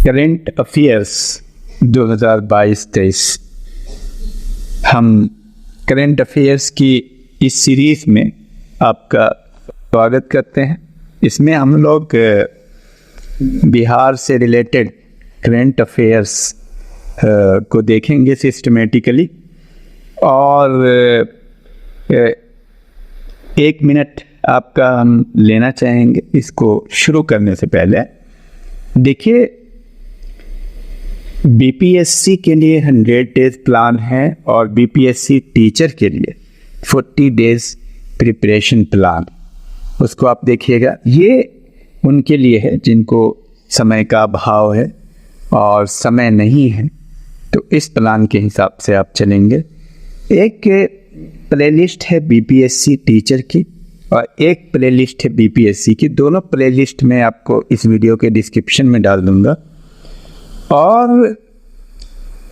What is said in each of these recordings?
Current affairs 2022-23। हम current affairs की इस सीरीज में आपका स्वागत करते हैं। इसमें हम लोग बिहार से रिलेटेड करेंट अफेयर्स को देखेंगे सिस्टमेटिकली, और 1 मिनट आपका हम लेना चाहेंगे इसको शुरू करने से पहले। देखिए, बीपीएससी के लिए 100 डेज प्लान है और बीपीएससी टीचर के लिए 40 डेज प्रिपरेशन प्लान, उसको आप देखिएगा। ये उनके लिए है जिनको समय का अभाव है और समय नहीं है, तो इस प्लान के हिसाब से आप चलेंगे। एक प्लेलिस्ट है बीपीएससी टीचर की और एक प्लेलिस्ट है बीपीएससी की। दोनों प्लेलिस्ट मैं आपको इस वीडियो के डिस्क्रिप्शन में डाल दूंगा। और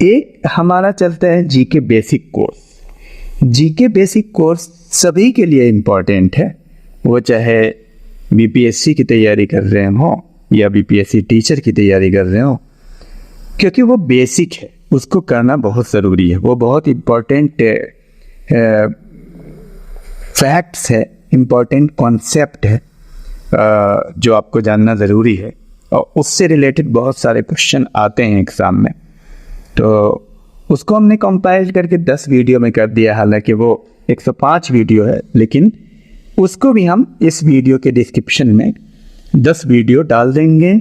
एक हमारा चलता है GK basic course. GK basic course सभी के लिए इम्पोर्टेंट है, वो चाहे बीपीएससी की तैयारी कर रहे हो या बीपीएससी टीचर की तैयारी कर रहे हो, क्योंकि वो बेसिक है, उसको करना बहुत ज़रूरी है। वो बहुत इम्पोर्टेंट फैक्ट्स है, इम्पोर्टेंट कॉन्सेप्ट है जो आपको जानना ज़रूरी है, और उससे रिलेटेड बहुत सारे क्वेश्चन आते हैं एग्ज़ाम में। तो उसको हमने कंपाइल करके 10 वीडियो में कर दिया। हालांकि वो 105 वीडियो है, लेकिन उसको भी हम इस वीडियो के डिस्क्रिप्शन में 10 वीडियो डाल देंगे,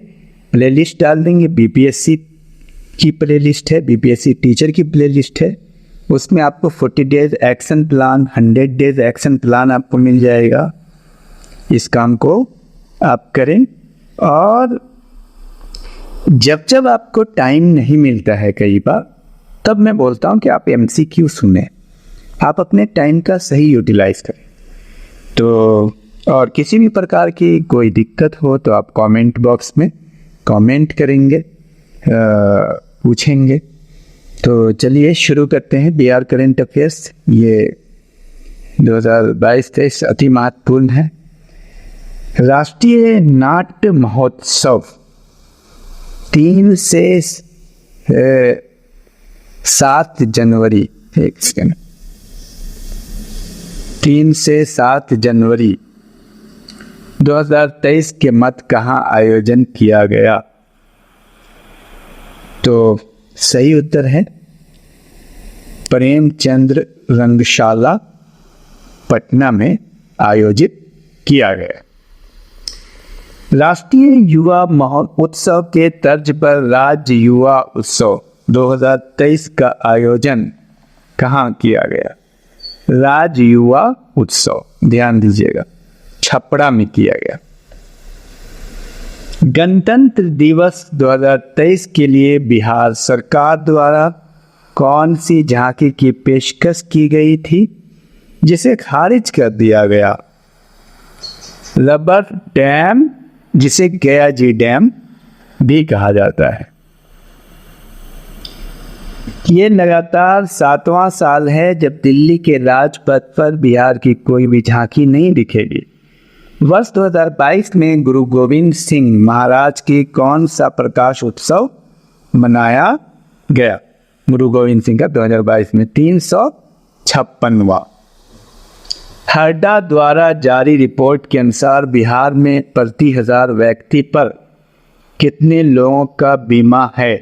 प्लेलिस्ट डाल देंगे। बीपीएससी की प्लेलिस्ट है, बीपीएससी टीचर की प्लेलिस्ट है, उसमें आपको 40 days action plan, 100 days action plan आपको मिल जाएगा। इस काम को आप करें। और जब आपको टाइम नहीं मिलता है कई बार, तब मैं बोलता हूँ कि आप एमसीक्यू सुने, आप अपने टाइम का सही यूटिलाइज करें। तो और किसी भी प्रकार की कोई दिक्कत हो तो आप कमेंट बॉक्स में कमेंट करेंगे, पूछेंगे। तो चलिए शुरू करते हैं। बिहार करेंट अफेयर्स ये 2022-23 अति महत्वपूर्ण है। राष्ट्रीय नाट्य महोत्सव 3 से 7 जनवरी 3 से 7 जनवरी 2023 के मध्य कहाँ आयोजन किया गया? तो सही उत्तर है प्रेमचंद्र रंगशाला, पटना में आयोजित किया गया। राष्ट्रीय युवा महोत्सव के तर्ज पर राज्य युवा उत्सव 2023 का आयोजन कहाँ किया गया? राज्य युवा उत्सव, ध्यान दीजिएगा, छपरा में किया गया। गणतंत्र दिवस 2023 के लिए बिहार सरकार द्वारा कौन सी झांकी की पेशकश की गई थी जिसे खारिज कर दिया गया? रबर डैम, जिसे गया जी डैम भी कहा जाता है। ये लगातार 7वां साल है जब दिल्ली के राजपथ पर बिहार की कोई भी झांकी नहीं दिखेगी। वर्ष 2022 में गुरु गोविंद सिंह महाराज की कौन सा प्रकाश उत्सव मनाया गया? गुरु गोविंद सिंह का 2022 में 356वां। हरडा द्वारा जारी रिपोर्ट के अनुसार बिहार में प्रति 1000 व्यक्ति पर कितने लोगों का बीमा है?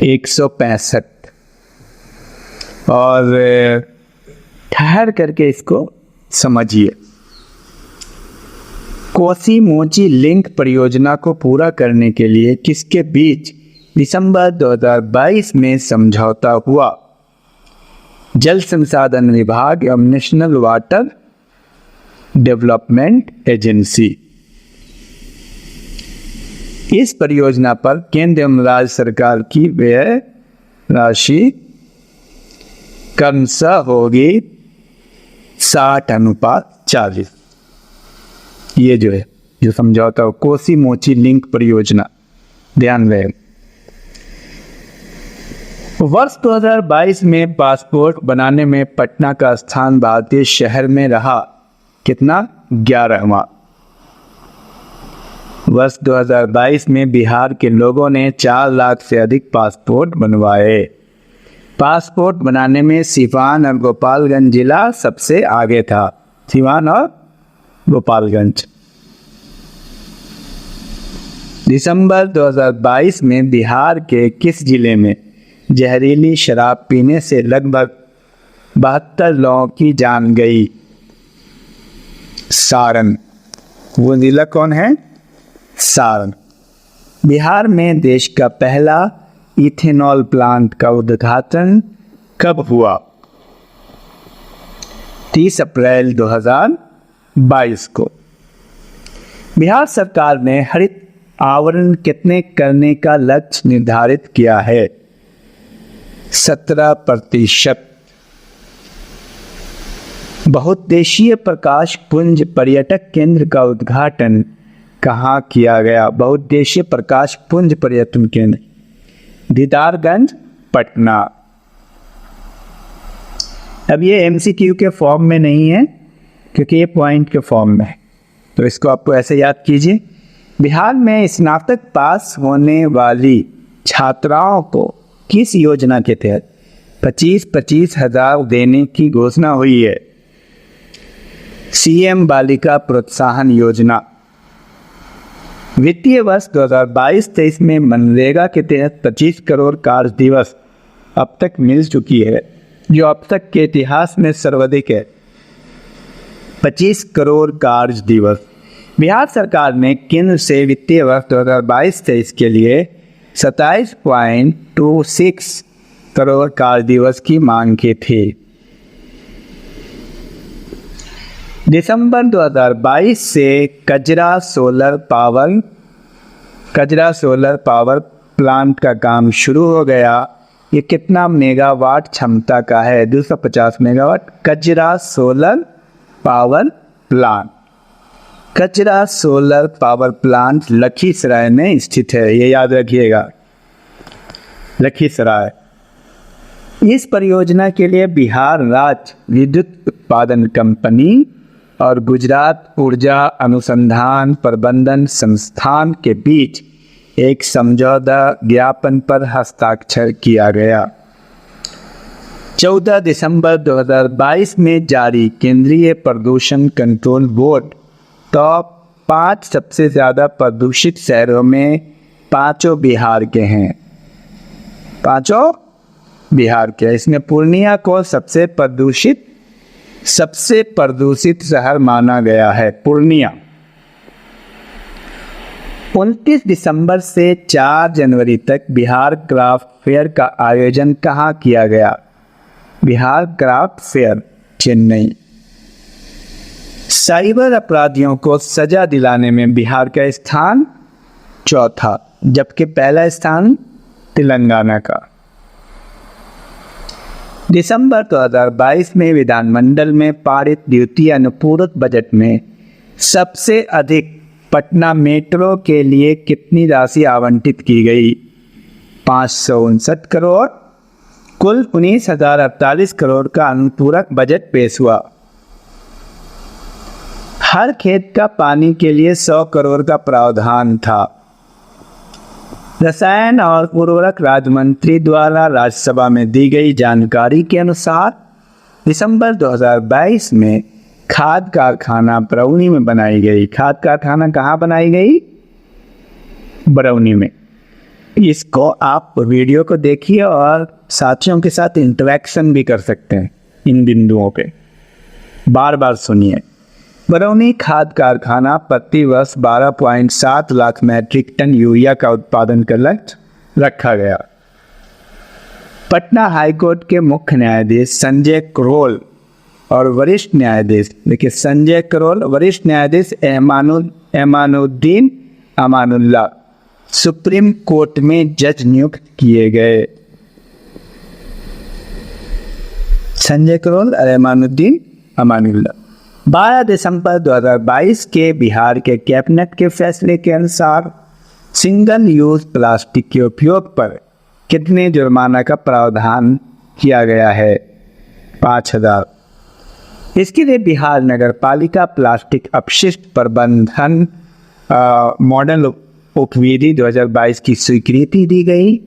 165। और ठहर करके इसको समझिए। कोसी मोची लिंक परियोजना को पूरा करने के लिए किसके बीच दिसंबर 2022 में समझौता हुआ? जल संसाधन विभाग एवं नेशनल वाटर डेवलपमेंट एजेंसी। इस परियोजना पर केंद्र एवं राज्य सरकार की व्यय राशि क्रमशः होगी 60:40। ये जो है, जो समझौता हो, कोसी मोची लिंक परियोजना, ध्यान रहे। वर्ष 2022 में पासपोर्ट बनाने में पटना का स्थान भारतीय शहर में रहा कितना? 11वां। वर्ष 2022 में बिहार के लोगों ने 4 लाख से अधिक पासपोर्ट बनवाए। पासपोर्ट बनाने में सिवान और गोपालगंज जिला सबसे आगे था। सिवान और गोपालगंज। दिसंबर 2022 में बिहार के किस जिले में जहरीली शराब पीने से लगभग 72 लोगों की जान गई? सारण। वो जिला कौन है? सारण। बिहार में देश का पहला इथेनॉल प्लांट का उद्घाटन कब हुआ? 30 अप्रैल 2022 को। बिहार सरकार ने हरित आवरण कितने करने का लक्ष्य निर्धारित किया है? 17%। बहुउद्देशीय प्रकाश पुंज पर्यटक केंद्र का उद्घाटन कहाँ किया गया? बहुउद्देशीय प्रकाश पुंज पर्यटन केंद्र दीदारगंज, पटना। अब ये एमसीक्यू के फॉर्म में नहीं है क्योंकि ये पॉइंट के फॉर्म में है, तो इसको आपको ऐसे याद कीजिए। बिहार में स्नातक पास होने वाली छात्राओं को किस योजना के तहत 25-25 हजार देने की घोषणा हुई है? सीएम बालिका प्रोत्साहन योजना। वित्तीय वर्ष 2022-23 में मनरेगा के तहत 25 करोड़ कार्य दिवस अब तक मिल चुकी है, जो अब तक के इतिहास में सर्वाधिक है। 25 करोड़ कार्य दिवस। बिहार सरकार ने केंद्र से वित्तीय वर्ष 2022-23 के लिए 27.26 करोड़ कार्य दिवस की मांग की थी। दिसंबर 2022 से कजरा सोलर पावर प्लांट का काम शुरू हो गया। ये कितना मेगावाट क्षमता का है? 250 मेगावाट। कजरा सोलर पावर प्लांट। कजरा सोलर पावर प्लांट लखीसराय में स्थित है, ये याद रखिएगा, लखीसराय। इस परियोजना के लिए बिहार राज्य विद्युत उत्पादन कंपनी और गुजरात ऊर्जा अनुसंधान प्रबंधन संस्थान के बीच एक समझौता ज्ञापन पर हस्ताक्षर किया गया। 14 दिसंबर 2022 में जारी केंद्रीय प्रदूषण कंट्रोल बोर्ड टॉप 5 सबसे ज़्यादा प्रदूषित शहरों में 5 बिहार के हैं। 5 बिहार के। इसमें पूर्णिया को सबसे प्रदूषित शहर माना गया है। पूर्णिया। 29 दिसंबर से 4 जनवरी तक बिहार क्राफ्ट फेयर का आयोजन कहाँ किया गया? Bihar craft fair, Chennai. Cyber अपराधियों को सजा दिलाने में बिहार का स्थान चौथा, जबकि पहला स्थान तेलंगाना का। दिसंबर 2022 में विधानमंडल में पारित द्वितीय अनुपूरक बजट में सबसे अधिक पटना मेट्रो के लिए कितनी राशि आवंटित की गई? 559 करोड़। कुल 19,048 करोड़ का अनुपूरक बजट पेश हुआ। हर खेत का पानी के लिए 100 करोड़ का प्रावधान था। रसायन और उर्वरक राज्य मंत्री द्वारा राज्यसभा में दी गई जानकारी के अनुसार दिसंबर 2022 में खाद कारखाना बरौनी में बनाई गई। खाद कारखाना कहाँ बनाई गई? बरौनी में। इसको आप वीडियो को देखिए और साथियों के साथ इंटरेक्शन भी कर सकते हैं इन बिंदुओं पे, बार बार सुनिए। बरौनी खाद कारखाना प्रति वर्ष 12.7 लाख मैट्रिक टन यूरिया का उत्पादन का लक्ष्य रखा गया। पटना हाईकोर्ट के मुख्य न्यायाधीश संजय करोल और वरिष्ठ न्यायाधीश, देखिए संजय करोल, वरिष्ठ न्यायाधीश एमानुद्दीन अमानुल्लाह सुप्रीम कोर्ट में जज नियुक्त किए गए। संजय करोल और एमानुद्दीन अमानुल्लाह। 12 दिसंबर 2022 के बिहार के कैबिनेट के फैसले के अनुसार सिंगल यूज प्लास्टिक के उपयोग पर कितने जुर्माना का प्रावधान किया गया है? 5,000। इसके लिए बिहार नगर पालिका प्लास्टिक अपशिष्ट प्रबंधन मॉडल उपविधि 2022 की स्वीकृति दी गई।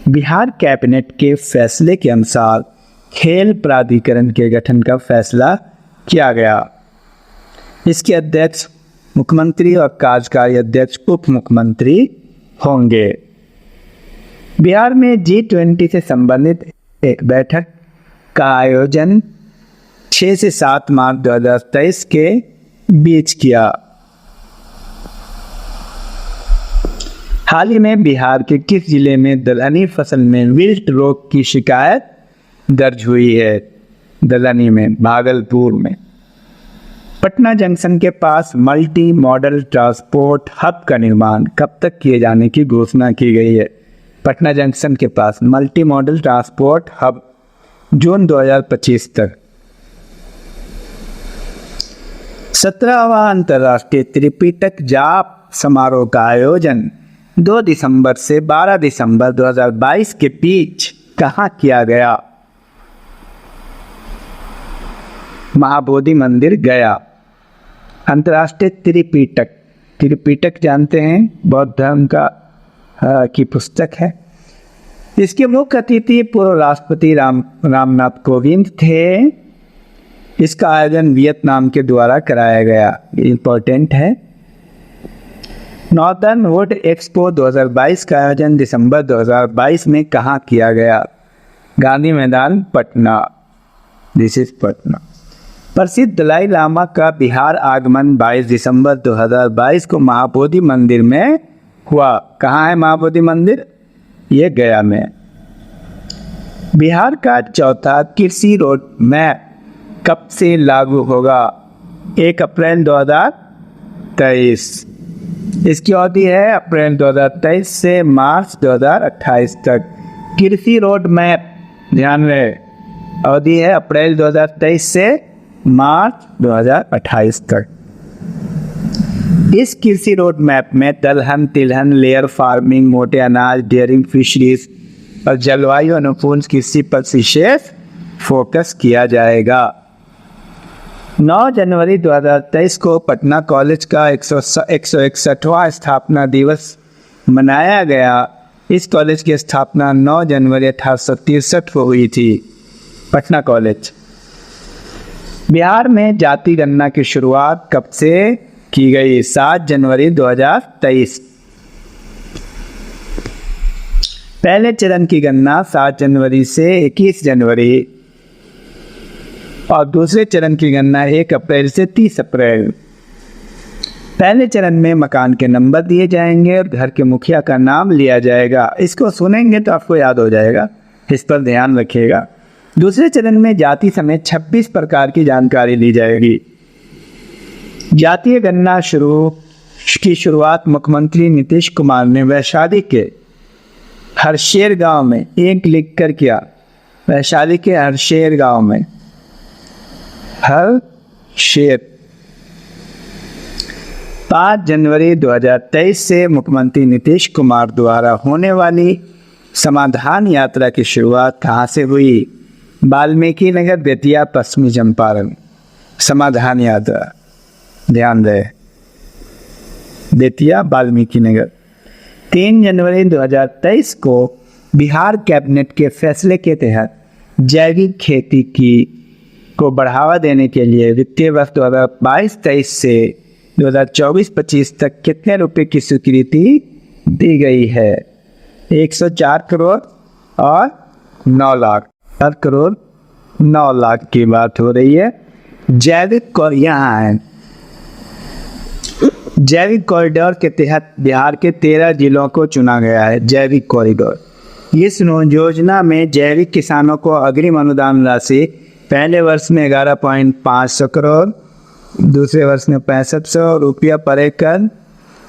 बिहार कैबिनेट के फैसले के अनुसार खेल प्राधिकरण के गठन का फैसला किया गया। इसके अध्यक्ष मुख्यमंत्री और कार्यकारी अध्यक्ष उप मुख्यमंत्री होंगे। बिहार में G20 से संबंधित एक बैठक का आयोजन 6 से 7 मार्च 2023 के बीच किया। हाल ही में बिहार के किस जिले में दलहनी फसल में विल्ट रोग की शिकायत दर्ज हुई है? दलहनी में, भागलपुर में। पटना जंक्शन के पास मल्टी मॉडल ट्रांसपोर्ट हब का निर्माण कब तक किए जाने की घोषणा की गई है? पटना जंक्शन के पास मल्टी मॉडल ट्रांसपोर्ट हब जून 2025 तक। 17वां अंतर्राष्ट्रीय त्रिपिटक जाप समारोह का आयोजन 2 दिसंबर से 12 दिसंबर 2022 के बीच कहाँ किया गया? महाबोधि मंदिर, गया। अंतर्राष्ट्रीय त्रिपिटक जानते हैं, बौद्ध धर्म की पुस्तक है। इसके मुख्य अतिथि पूर्व राष्ट्रपति रामनाथ कोविंद थे। इसका आयोजन वियतनाम के द्वारा कराया गया, इम्पोर्टेंट है। नॉर्दर्न वुड एक्सपो 2022 का आयोजन दिसंबर 2022 में कहाँ किया गया? गांधी मैदान, पटना। This is Patna. प्रसिद्ध दलाई लामा का बिहार आगमन 22 दिसंबर 2022 को महाबोधि मंदिर में हुआ। कहाँ है महाबोधि मंदिर? ये गया में। बिहार का चौथा कृषि रोड मैप कब से लागू होगा? 1 अप्रैल 2023। इसकी अवधि है अप्रैल 2023 से मार्च 2028 तक। कृषि रोड मैप ध्यान रहे, अवधि है अप्रैल 2023 से मार्च 2028 तक। इस कृषि रोड मैप में दलहन, तिलहन, लेयर फार्मिंग, मोटे अनाज, डेयरिंग फिशरीज और जलवायु अनुकूल कृषि पर विशेष फोकस किया जाएगा। 9 जनवरी 2023 को पटना कॉलेज का 161वां स्थापना दिवस मनाया गया। इस कॉलेज की स्थापना 9 जनवरी 1863 को हुई थी। पटना कॉलेज। बिहार में जाति गणना की शुरुआत कब से की गई? 7 जनवरी 2023। पहले चरण की गणना 7 जनवरी से 21 जनवरी और दूसरे चरण की गणना 1 अप्रैल से 30 अप्रैल। पहले चरण में मकान के नंबर दिए जाएंगे और घर के मुखिया का नाम लिया जाएगा। इसको सुनेंगे तो आपको याद हो जाएगा, इस पर ध्यान रखिएगा। दूसरे चरण में जाति समेत 26 प्रकार की जानकारी ली जाएगी। जातीय गणना की शुरुआत मुख्यमंत्री नीतीश कुमार ने वैशाली के हरशेर गांव में एक लिखकर किया। वैशाली के हरशेर गांव में, हरशेर। 5 जनवरी 2023 से मुख्यमंत्री नीतीश कुमार द्वारा होने वाली समाधान यात्रा की शुरुआत कहाँ से हुई? वाल्मीकि नगर, बेतिया, पश्चिमी चंपारण। समाधान यात्रा ध्यान रहे, बेतिया, वाल्मीकि नगर। 3 जनवरी 2023 को बिहार कैबिनेट के फैसले के तहत जैविक खेती को बढ़ावा देने के लिए वित्तीय वर्ष 2022-23 से 2024-25 तक कितने रुपए की स्वीकृति दी गई है? 104 करोड़ और 9 लाख। 4 करोड़ 9 लाख की बात हो रही है। जैविक यहाँ है, जैविक कॉरिडोर के तहत बिहार के 13 जिलों को चुना गया है। जैविक कॉरिडोर। इस योजना में जैविक किसानों को अग्रिम अनुदान राशि पहले वर्ष में 11.5 करोड़, दूसरे वर्ष में 6500 रुपया पर एकड़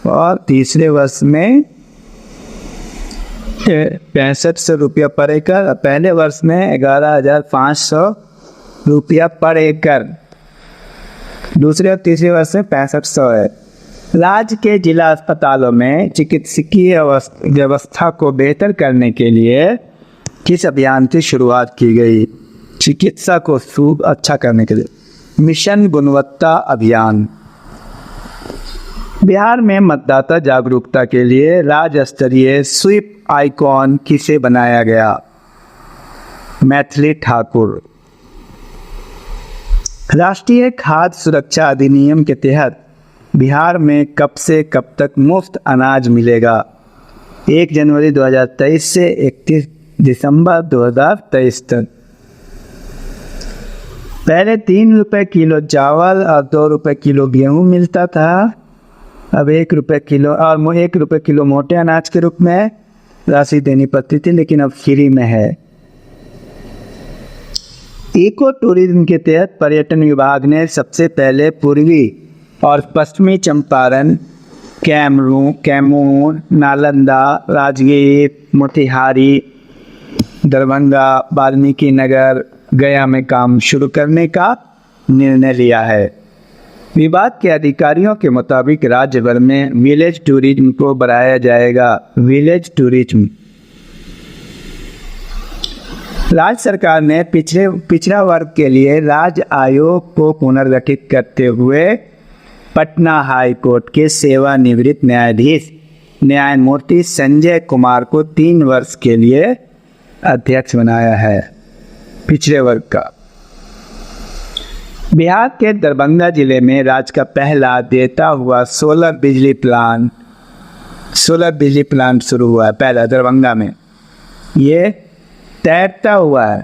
और तीसरे वर्ष में 6500 रुपया पर एकड़। पहले वर्ष में 11,500 रुपया पर एकड़, दूसरे और तीसरे वर्ष में 6500 है। राज्य के जिला अस्पतालों में चिकित्सकीय व्यवस्था को बेहतर करने के लिए किस अभियान की शुरुआत की गई? चिकित्सा को अच्छा करने के लिए मिशन गुणवत्ता अभियान। बिहार में मतदाता जागरूकता के लिए राज्य स्तरीय स्वीप आइकॉन किसे बनाया गया? मैथिली ठाकुर। राष्ट्रीय खाद्य सुरक्षा अधिनियम के तहत बिहार में कब से कब तक मुफ्त अनाज मिलेगा? 1 जनवरी 2023 से 31 दिसंबर 2023 तक। पहले 3 रुपए किलो चावल और 2 रुपए किलो गेहूं मिलता था। अब 1 रुपए किलो और 1 रुपए किलो मोटे अनाज के रूप में राशि देनी पड़ती थी, लेकिन अब फ्री में है। इको टूरिज्म के तहत पर्यटन विभाग ने सबसे पहले पूर्वी और पश्चिमी चंपारण, कैमूर, नालंदा, राजगीर, मोतिहारी, दरभंगा, वाल्मीकि नगर, गया में काम शुरू करने का निर्णय लिया है। विभाग के अधिकारियों के मुताबिक राज्य भर में विलेज टूरिज्म को बढ़ाया जाएगा। Village tourism. राज्य सरकार ने पिछड़ा वर्ग के लिए राज्य आयोग को पुनर्गठित करते हुए पटना हाई कोर्ट के सेवानिवृत्त न्यायाधीश न्यायमूर्ति संजय कुमार को 3 वर्ष के लिए अध्यक्ष बनाया है पिछड़े वर्ग का। बिहार के दरभंगा जिले में राज्य का पहला देता हुआ सोलर बिजली प्लांट शुरू हुआ है। पहला दरभंगा में ये तैरता हुआ है।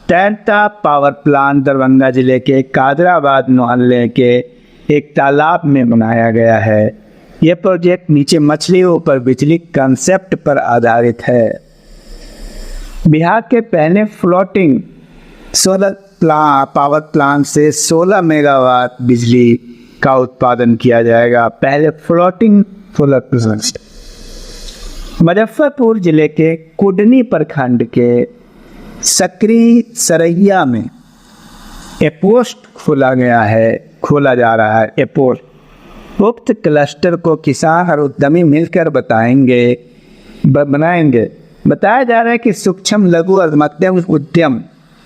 तैरता पावर प्लांट दरभंगा जिले के कादराबाद मोहल्ले के एक तालाब में बनाया गया है। यह प्रोजेक्ट नीचे मछलियों पर बिजली कंसेप्ट पर आधारित है। बिहार के पहले फ्लोटिंग सोलर पावर प्लांट से 16 मेगावाट बिजली का उत्पादन किया जाएगा। पहले फ्लोटिंग सोलर प्लांट। मुजफ्फरपुर जिले के कुडनी प्रखंड के सकरी सरैया में एपोस्ट खोला जा रहा है। एपोस्ट उक्त क्लस्टर को किसान और उद्यमी मिलकर बनाएंगे। बताया जा रहा है कि सूक्ष्म लघु और मध्यम उद्यम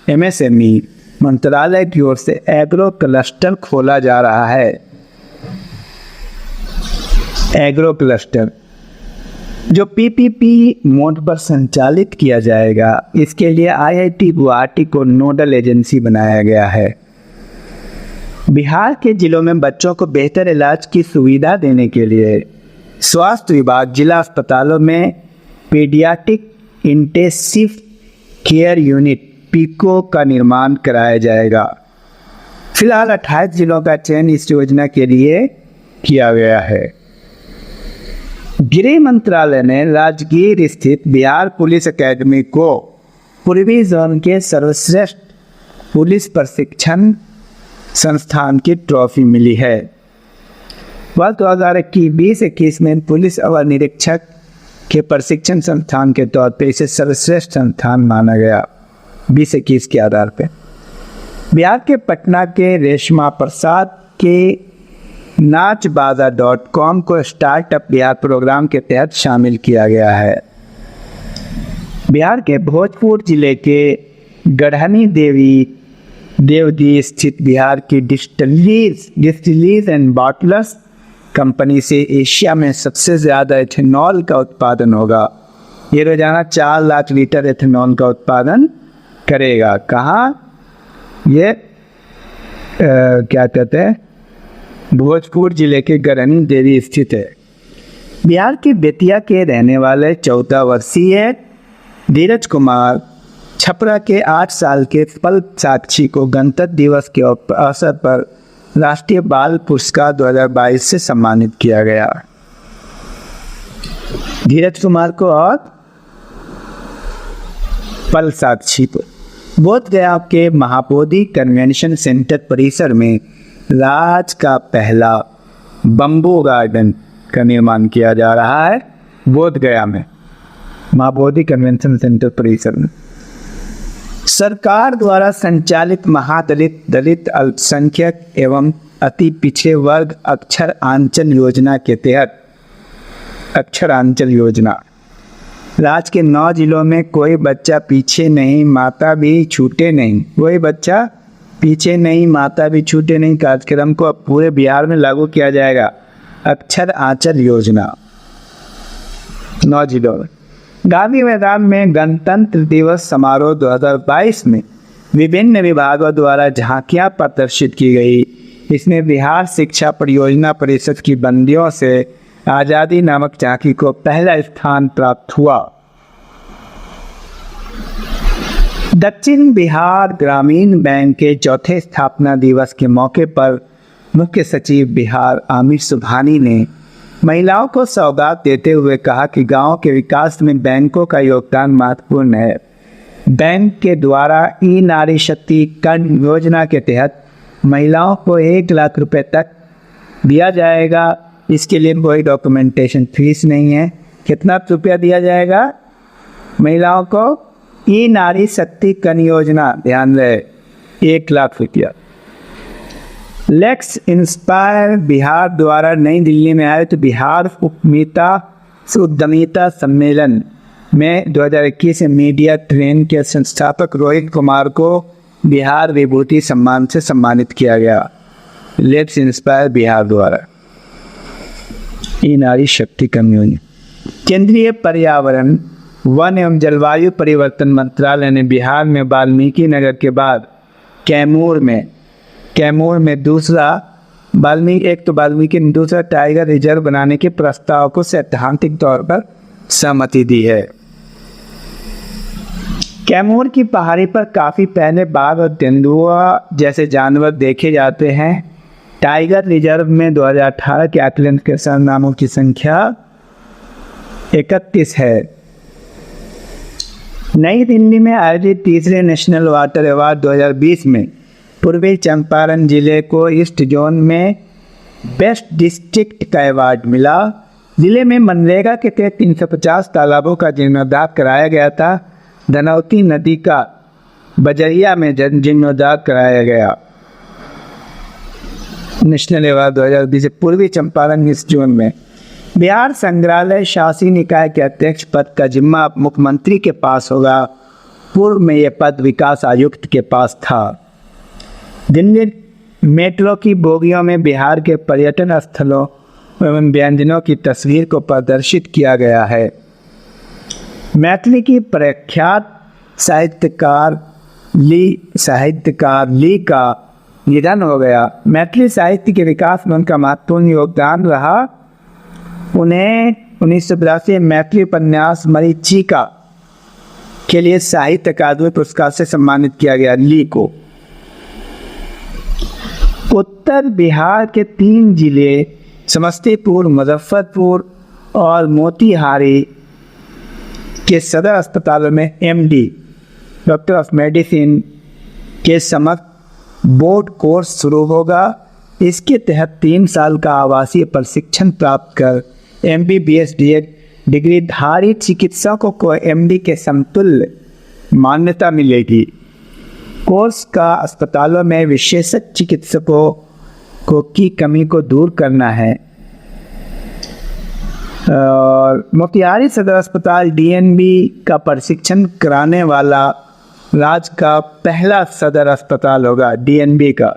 MSME मंत्रालय की ओर से एग्रो क्लस्टर खोला जा रहा है। एग्रो क्लस्टर जो PPP मोड पर संचालित किया जाएगा। इसके लिए IIT गुवाहाटी को नोडल एजेंसी बनाया गया है। बिहार के जिलों में बच्चों को बेहतर इलाज की सुविधा देने के लिए स्वास्थ्य विभाग जिला अस्पतालों में paediatric intensive care unit PICO का निर्माण कराया जाएगा। फिलहाल 28 जिलों का चयन इस योजना के लिए किया गया है। गृह मंत्रालय ने राजगीर स्थित बिहार पुलिस अकेडमी को पूर्वी जोन के सर्वश्रेष्ठ पुलिस प्रशिक्षण संस्थान की ट्रॉफी मिली है। वर्ष 2020-21 में पुलिस अवर निरीक्षक के प्रशिक्षण संस्थान के तौर पे इसे सर्वश्रेष्ठ संस्थान माना गया 2021 के आधार पे। बिहार के पटना के रेशमा प्रसाद के नाचबाजा.com को स्टार्टअप बिहार प्रोग्राम के तहत शामिल किया गया है। बिहार के भोजपुर जिले के गढ़नी देवदी स्थित बिहार की डिस्टिलरीज एंड बॉटलर्स कंपनी से एशिया में सबसे ज़्यादा एथेनॉल का उत्पादन होगा। ये रोजाना 4 लाख लीटर एथेनॉल का उत्पादन करेगा। कहाँ? ये क्या कहते हैं, भोजपुर जिले के गढ़नी देवी स्थित है। बिहार के बेतिया के रहने वाले 14 वर्षीय धीरज कुमार छपरा के 8 साल के पल साक्षी को गणतंत्र दिवस के अवसर पर राष्ट्रीय बाल पुरस्कार 2022 से सम्मानित किया गया। धीरज कुमार को और पल साक्षी को बोधगया के महाबोधि कन्वेंशन सेंटर परिसर में राज्य का पहला बम्बू गार्डन का निर्माण किया जा रहा है। बोधगया में महाबोधि कन्वेंशन सेंटर परिसर में सरकार द्वारा संचालित महादलित, दलित, अल्पसंख्यक एवं अति पिछड़े वर्ग अक्षरांचल योजना के तहत अक्षरांचल योजना राज्य के 9 जिलों में कोई बच्चा पीछे नहीं, माता भी छूटे नहीं। कोई बच्चा पीछे नहीं माता भी छूटे नहीं कार्यक्रम को अब पूरे बिहार में लागू किया जाएगा। अक्षर आंचल योजना 9 जिलों में। गांधी मैदान में गणतंत्र दिवस समारोह 2022 में विभिन्न विभागों द्वारा झांकियां प्रदर्शित की गई। इसमें बिहार शिक्षा परियोजना परिषद की बंदियों से आज़ादी नामक झांकी को पहला स्थान प्राप्त हुआ। दक्षिण बिहार ग्रामीण बैंक के चौथे स्थापना दिवस के मौके पर मुख्य सचिव बिहार आमिर सुबहानी ने महिलाओं को सौगात देते हुए कहा कि गांव के विकास में बैंकों का योगदान महत्वपूर्ण है। बैंक के द्वारा ई नारी शक्ति कन्या योजना के तहत महिलाओं को 1 लाख रुपए तक दिया जाएगा। इसके लिए कोई डॉक्यूमेंटेशन फीस नहीं है। कितना रुपया दिया जाएगा महिलाओं को? ई नारी शक्ति कन्या योजना, ध्यान रहे, 1 लाख रुपया। लेट्स इंस्पायर बिहार द्वारा नई दिल्ली में आयोजित बिहार उद्यमिता सम्मेलन में 2021 में मीडिया ट्रेन के संस्थापक रोहित कुमार को बिहार विभूति सम्मान से सम्मानित किया गया। लेट्स इंस्पायर बिहार द्वारा ई नारी शक्ति कन्या। केंद्रीय पर्यावरण वन एवं जलवायु परिवर्तन मंत्रालय ने बिहार में वाल्मीकि नगर के बाद कैमूर में दूसरा दूसरा टाइगर रिजर्व बनाने के प्रस्ताव को सैद्धांतिक तौर पर सहमति दी है। कैमूर की पहाड़ी पर काफ़ी पहले बाघ और तेंदुआ जैसे जानवर देखे जाते हैं। टाइगर रिजर्व में 2018 के आकलन के अनुसार नामों की संख्या 31 है। नई दिल्ली में आयोजित तीसरे नेशनल वाटर अवार्ड 2020 में पूर्वी चंपारण जिले को ईस्ट जोन में बेस्ट डिस्ट्रिक्ट का अवार्ड मिला। जिले में मनरेगा के तहत 350 तालाबों का जीर्णोद्धार कराया गया था। धनौती नदी का बजरिया में जीर्णोद्धार कराया गया। नेशनल अवार्ड 2020 पूर्वी चंपारण ईस्ट जोन में। बिहार संग्रहालय शासी निकाय के अध्यक्ष पद का जिम्मा अब मुख्यमंत्री के पास होगा। पूर्व में यह पद विकास आयुक्त के पास था। दिल्ली मेट्रो की बोगियों में बिहार के पर्यटन स्थलों एवं व्यंजनों की तस्वीर को प्रदर्शित किया गया है। मैथिली की प्रख्यात साहित्यकार ली का निधन हो गया। मैथिली साहित्य के विकास में उनका महत्वपूर्ण योगदान रहा। उन्हें 1982 मैथिली उपन्यास मरीचिका के लिए साहित्य अकादमी पुरस्कार से सम्मानित किया गया। ली को उत्तर बिहार के 3 जिले समस्तीपुर, मुजफ्फरपुर और मोतिहारी के सदर अस्पतालों में MD डॉक्टर ऑफ मेडिसिन के समक्ष बोर्ड कोर्स शुरू होगा। इसके तहत 3 साल का आवासीय प्रशिक्षण प्राप्त कर MBBS डिग्रीधारी चिकित्सकों को MD के समतुल्य मान्यता मिलेगी। कोर्स का अस्पतालों में विशेषज्ञ चिकित्सकों की कमी को दूर करना है। और मोतिहारी सदर अस्पताल DNB का प्रशिक्षण कराने वाला राज्य का पहला सदर अस्पताल होगा DNB का।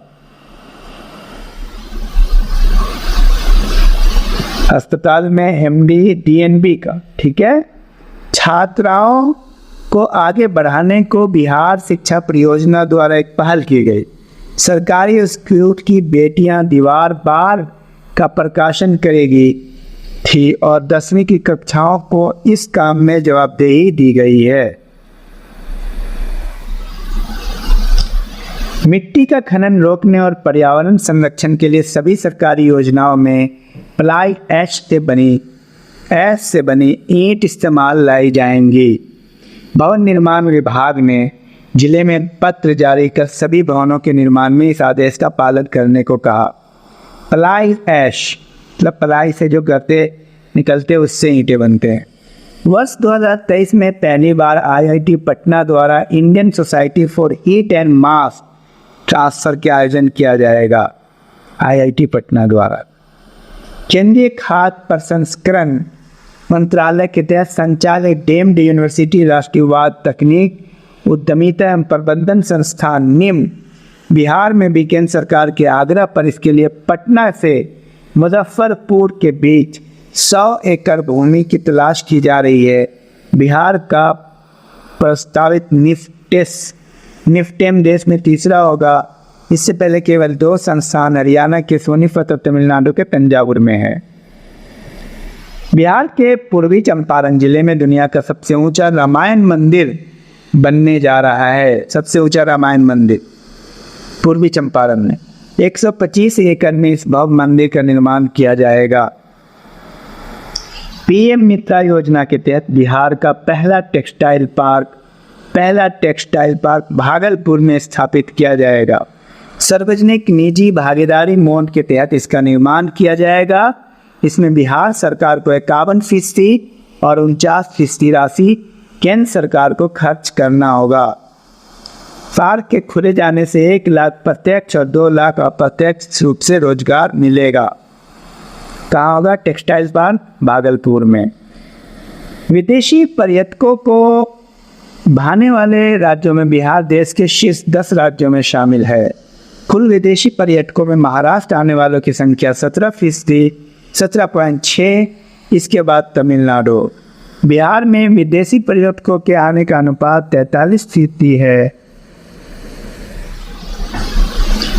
अस्पताल में MD DNB का, ठीक है। छात्राओं को आगे बढ़ाने को बिहार शिक्षा परियोजना द्वारा एक पहल की गई। सरकारी स्कूल की बेटियां दीवार बार का प्रकाशन करेगी थी और 10वीं की कक्षाओं को इस काम में जवाबदेही दी गई है। मिट्टी का खनन रोकने और पर्यावरण संरक्षण के लिए सभी सरकारी योजनाओं में प्लाई ऐश से बनी ईंट इस्तेमाल लाई जाएंगी। भवन निर्माण विभाग ने जिले में पत्र जारी कर सभी भवनों के निर्माण में इस आदेश का पालन करने को कहा। प्लाई ऐश मतलब प्लाई से जो गर्ते निकलते उससे ईंटें बनते हैं। वर्ष 2023 में पहली बार IIT पटना द्वारा Indian society for heat and mass transfer के आयोजन किया जाएगा। IIT पटना द्वारा केंद्रीय खाद्य प्रसंस्करण मंत्रालय के तहत संचालित डीम्ड यूनिवर्सिटी राष्ट्रीयवाद तकनीक उद्यमिता एवं प्रबंधन संस्थान निम बिहार में भी केंद्र सरकार के आग्रह पर इसके लिए पटना से मुजफ्फरपुर के बीच 100 एकड़ भूमि की तलाश की जा रही है। बिहार का प्रस्तावित निफ्टेम देश में तीसरा होगा। इससे पहले केवल 2 संस्थान हरियाणा के सोनीपत और तमिलनाडु के तंजावुर में है। बिहार के पूर्वी चंपारण जिले में दुनिया का सबसे ऊंचा रामायण मंदिर बनने जा रहा है। सबसे ऊंचा रामायण मंदिर पूर्वी चंपारण में 125 एकड़ में इस भव्य मंदिर का निर्माण किया जाएगा। पीएम मित्रा योजना के तहत बिहार का पहला टेक्सटाइल पार्क भागलपुर में स्थापित किया जाएगा। सार्वजनिक निजी भागीदारी मोड के तहत इसका निर्माण किया जाएगा। इसमें बिहार सरकार को 51% और 49% राशि केंद्र सरकार को खर्च करना होगा। पार्क के खुले जाने से 1 लाख प्रत्यक्ष और 2 लाख अप्रत्यक्ष रूप से रोजगार मिलेगा। कहाँ होगा? टेक्सटाइल पार्क भागलपुर में। विदेशी पर्यटकों को भाने वाले राज्यों में बिहार देश के शीर्ष 10 राज्यों में शामिल है। कुल विदेशी पर्यटकों में महाराष्ट्र आने वालों की संख्या 17%, 17.6। इसके बाद तमिलनाडु। बिहार में विदेशी पर्यटकों के आने का अनुपात 43% है,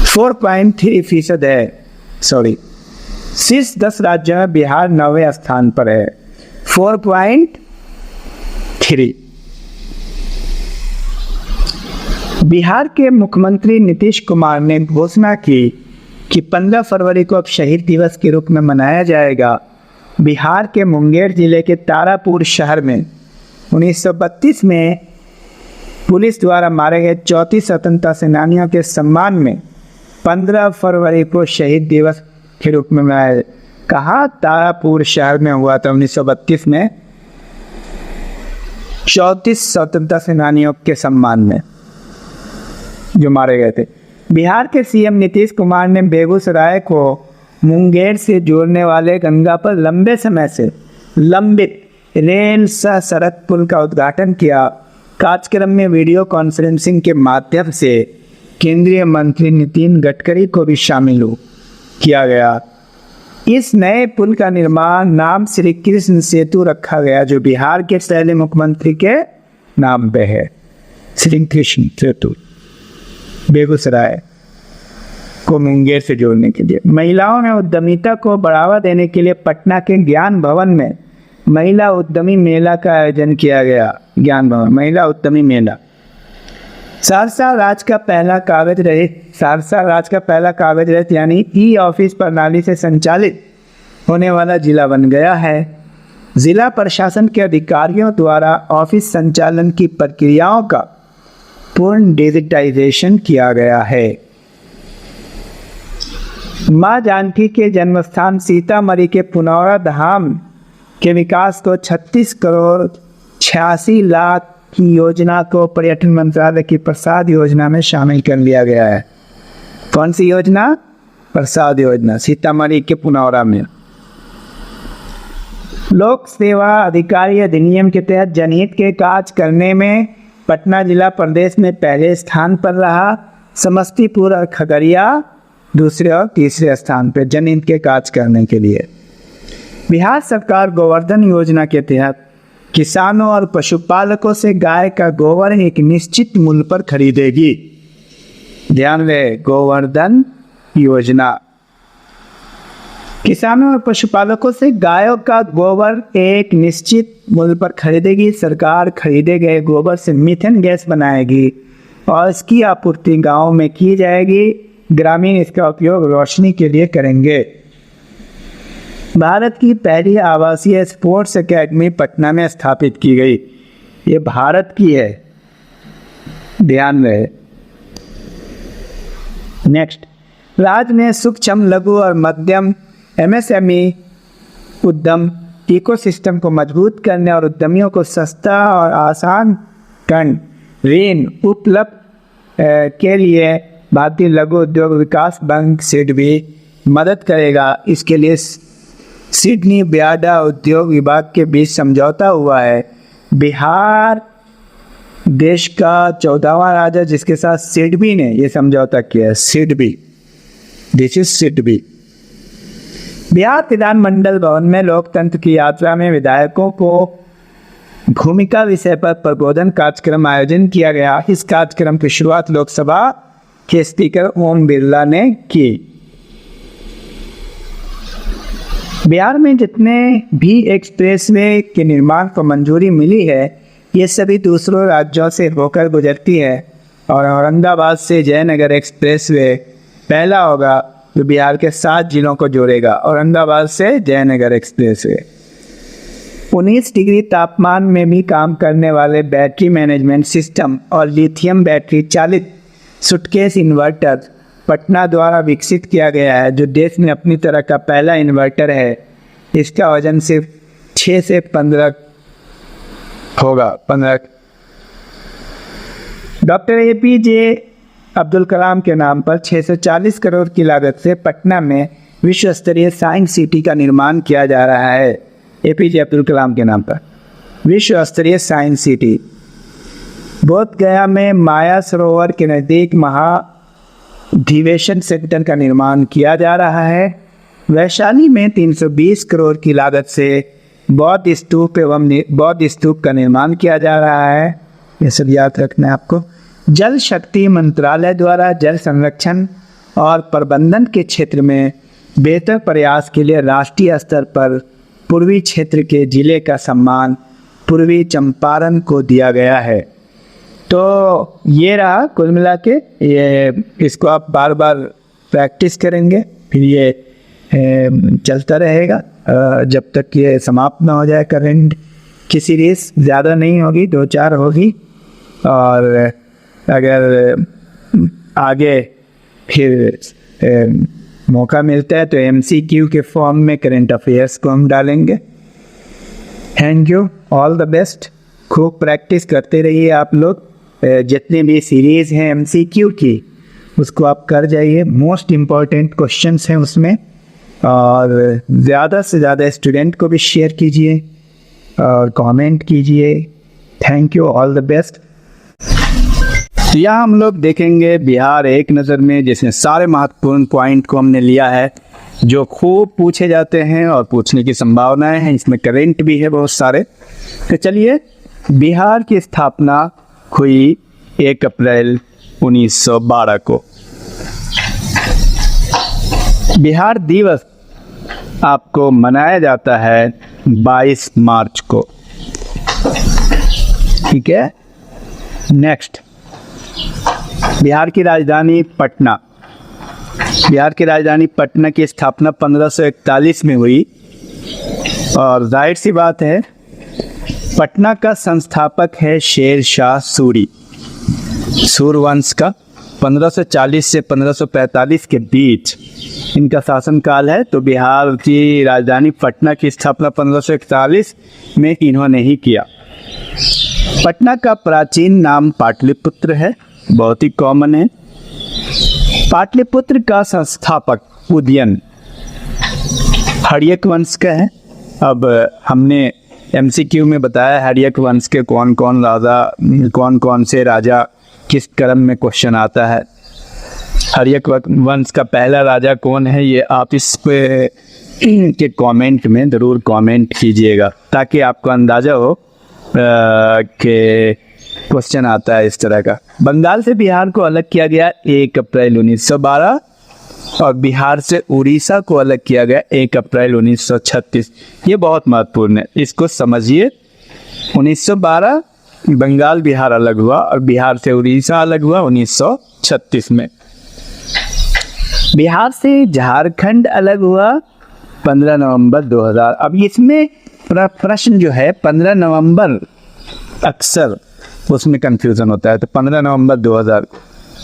4.3% है। शीर्ष 10 राज्यों में बिहार 9वें स्थान पर है, 4.3। बिहार के मुख्यमंत्री नीतीश कुमार ने घोषणा की कि 15 फरवरी को अब शहीद दिवस के रूप में मनाया जाएगा। बिहार के मुंगेर जिले के तारापुर शहर में 1932 में पुलिस द्वारा मारे गए 34 स्वतंत्रता सेनानियों के सम्मान में 15 फरवरी को शहीद दिवस के रूप में मनाया। कहा? तारापुर शहर में हुआ था 1932 में 34 स्वतंत्रता सेनानियों के सम्मान में जो मारे गए थे। बिहार के सीएम नीतीश कुमार ने बेगूसराय को मुंगेर से जोड़ने वाले गंगा पर लंबे समय से लंबित रेल सह सड़क पुल का उद्घाटन किया। कार्यक्रम में वीडियो कॉन्फ्रेंसिंग के माध्यम से केंद्रीय मंत्री नितिन गडकरी को भी शामिल किया गया। इस नए पुल का निर्माण नाम श्री कृष्ण सेतु रखा गया, जो बिहार के पहले मुख्यमंत्री के नाम पे है। श्री कृष्ण सेतु बेगूसराय को मुंगेर से जोड़ने के लिए। महिलाओं में उद्यमिता को बढ़ावा देने के लिए पटना के ज्ञान भवन में महिला उद्यमी मेला का आयोजन किया गया। ज्ञान भवन महिला उद्यमी मेला। सहरसा राज्य का पहला कागज रहित यानी ई ऑफिस प्रणाली से संचालित होने वाला जिला बन गया है। जिला प्रशासन के अधिकारियों द्वारा ऑफिस संचालन की प्रक्रियाओं का पूर्ण डिजिटाइजेशन किया गया है। मां जानकी के जन्मस्थान सीतामढ़ी के पुनौरा धाम के विकास को 36 करोड़ 86 लाख की योजना को पर्यटन मंत्रालय की प्रसाद योजना में शामिल कर लिया गया है। कौन सी योजना? प्रसाद योजना, सीतामढ़ी के पुनौरा में। लोक सेवा अधिकारी अधिनियम के तहत जनहित के कार्य करने में पटना जिला प्रदेश में पहले स्थान पर रहा। समस्तीपुर और खगड़िया दूसरे और तीसरे स्थान पर जनहित के कार्य करने के लिए। बिहार सरकार गोवर्धन योजना के तहत किसानों और पशुपालकों से गाय का गोबर एक निश्चित मूल्य पर खरीदेगी। ध्यान रहे, गोवर्धन योजना। किसानों और पशुपालकों से गायों का गोबर एक निश्चित मूल्य पर खरीदेगी। सरकार खरीदे गए गोबर से मीथेन गैस बनाएगी और इसकी आपूर्ति गाँव में की जाएगी। ग्रामीण इसका उपयोग रोशनी के लिए करेंगे। भारत की पहली आवासीय स्पोर्ट्स एकेडमी पटना में स्थापित की गई। ये भारत की है, ध्यान रहे। नेक्स्ट, राज्य में सूक्ष्म लघु और मध्यम एमएसएमई उद्यम इकोसिस्टम को मजबूत करने और उद्यमियों को सस्ता और आसान ऋण उपलब्ध के लिए भारतीय लघु उद्योग विकास बैंक सीड भी मदद करेगा। इसके लिए सिडनी ब्याडा उद्योग विभाग के बीच समझौता हुआ है। बिहार देश का 14वां राजा जिसके साथ सिडबी ने ये समझौता किया है, सिडबी, दिस इज सिडबी। बिहार विधानमंडल भवन में लोकतंत्र की यात्रा में विधायकों को भूमिका विषय पर प्रबोधन कार्यक्रम आयोजन किया गया। इस कार्यक्रम की शुरुआत लोकसभा के स्पीकर ओम बिरला ने की। बिहार में जितने भी एक्सप्रेसवे के निर्माण को मंजूरी मिली है ये सभी दूसरों राज्यों से होकर गुजरती है और औरंगाबाद से जयनगर एक्सप्रेसवे पहला होगा जो बिहार के 7 जिलों को जोड़ेगा। औरंगाबाद से जयनगर एक्सप्रेसवे 19 डिग्री तापमान में भी काम करने वाले बैटरी मैनेजमेंट सिस्टम और लिथियम बैटरी चालित सूटकेस इन्वर्टर पटना द्वारा विकसित किया गया है, जो देश में अपनी तरह का पहला इन्वर्टर है। इसका वजन सिर्फ 6 से 15 होगा। 15। डॉक्टर APJ अब्दुल कलाम के नाम पर 640 करोड़ की लागत से पटना में विश्व स्तरीय साइंस सिटी का निर्माण किया जा रहा है। APJ अब्दुल कलाम के नाम पर विश्व स्तरीय साइंस सिटी। बोधगया में माया सरोवर के नज़दीक महाधिवेशन सेंटर का निर्माण किया जा रहा है। वैशाली में 320 करोड़ की लागत से बौद्ध स्तूप का निर्माण किया जा रहा है। ये सब याद रखना है आपको। जल शक्ति मंत्रालय द्वारा जल संरक्षण और प्रबंधन के क्षेत्र में बेहतर प्रयास के लिए राष्ट्रीय स्तर पर पूर्वी क्षेत्र के जिले का सम्मान पूर्वी चंपारण को दिया गया है। तो ये रहा कुल मिला के, ये इसको आप बार बार प्रैक्टिस करेंगे फिर ये चलता रहेगा जब तक ये समाप्त ना हो जाए। करंट की सीरीज ज़्यादा नहीं होगी, 2-4 होगी और अगर आगे फिर मौका मिलता है तो MCQ के फॉर्म में करंट अफेयर्स को हम डालेंगे। Thank you, all the best. खूब प्रैक्टिस करते रहिए आप लोग। जितने भी सीरीज़ हैं MCQ की उसको आप कर जाइए। मोस्ट इम्पॉर्टेंट क्वेश्चंस हैं उसमें और ज़्यादा से ज़्यादा स्टूडेंट को भी शेयर कीजिए और कमेंट कीजिए। Thank you, all the best. तो यहाँ हम लोग देखेंगे बिहार एक नज़र में, जिसमें सारे महत्वपूर्ण पॉइंट को हमने लिया है जो खूब पूछे जाते हैं और पूछने की संभावनाएं हैं। इसमें करेंट भी है बहुत सारे। तो चलिए, बिहार की स्थापना हुई 1 अप्रैल 1912 को। बिहार दिवस आपको मनाया जाता है 22 मार्च को। ठीक है, नेक्स्ट, बिहार की राजधानी पटना। बिहार की राजधानी पटना की स्थापना 1541 में हुई और जाहिर सी बात है पटना का संस्थापक है शेर शाह सूरी, सूरवंश का। 1540 से 1545 के बीच इनका शासनकाल है। तो बिहार की राजधानी पटना की स्थापना 1541 में इन्होंने ही किया। पटना का प्राचीन नाम पाटलिपुत्र है, बहुत ही कॉमन है। पाटलिपुत्र का संस्थापक उदयन हर्यक वंश का है। अब हमने MCQ में बताया हर्यक वंश के कौन कौन से राजा किस क्रम में क्वेश्चन आता है। हर्यक वंश का पहला राजा कौन है, ये आप इस पे के कमेंट में ज़रूर कमेंट कीजिएगा ताकि आपको अंदाज़ा हो कि क्वेश्चन आता है इस तरह का। बंगाल से बिहार को अलग किया गया 1 अप्रैल 1912 और बिहार से उड़ीसा को अलग किया गया 1 अप्रैल 1936। ये बहुत महत्वपूर्ण है, इसको समझिए। 1912 बंगाल बिहार अलग हुआ और बिहार से उड़ीसा अलग हुआ 1936 में। बिहार से झारखंड अलग हुआ 15 नवंबर 2000। अब इसमें प्रश्न जो है 15 नवंबर अक्सर उसमें कंफ्यूजन होता है। तो 15 नवंबर 2000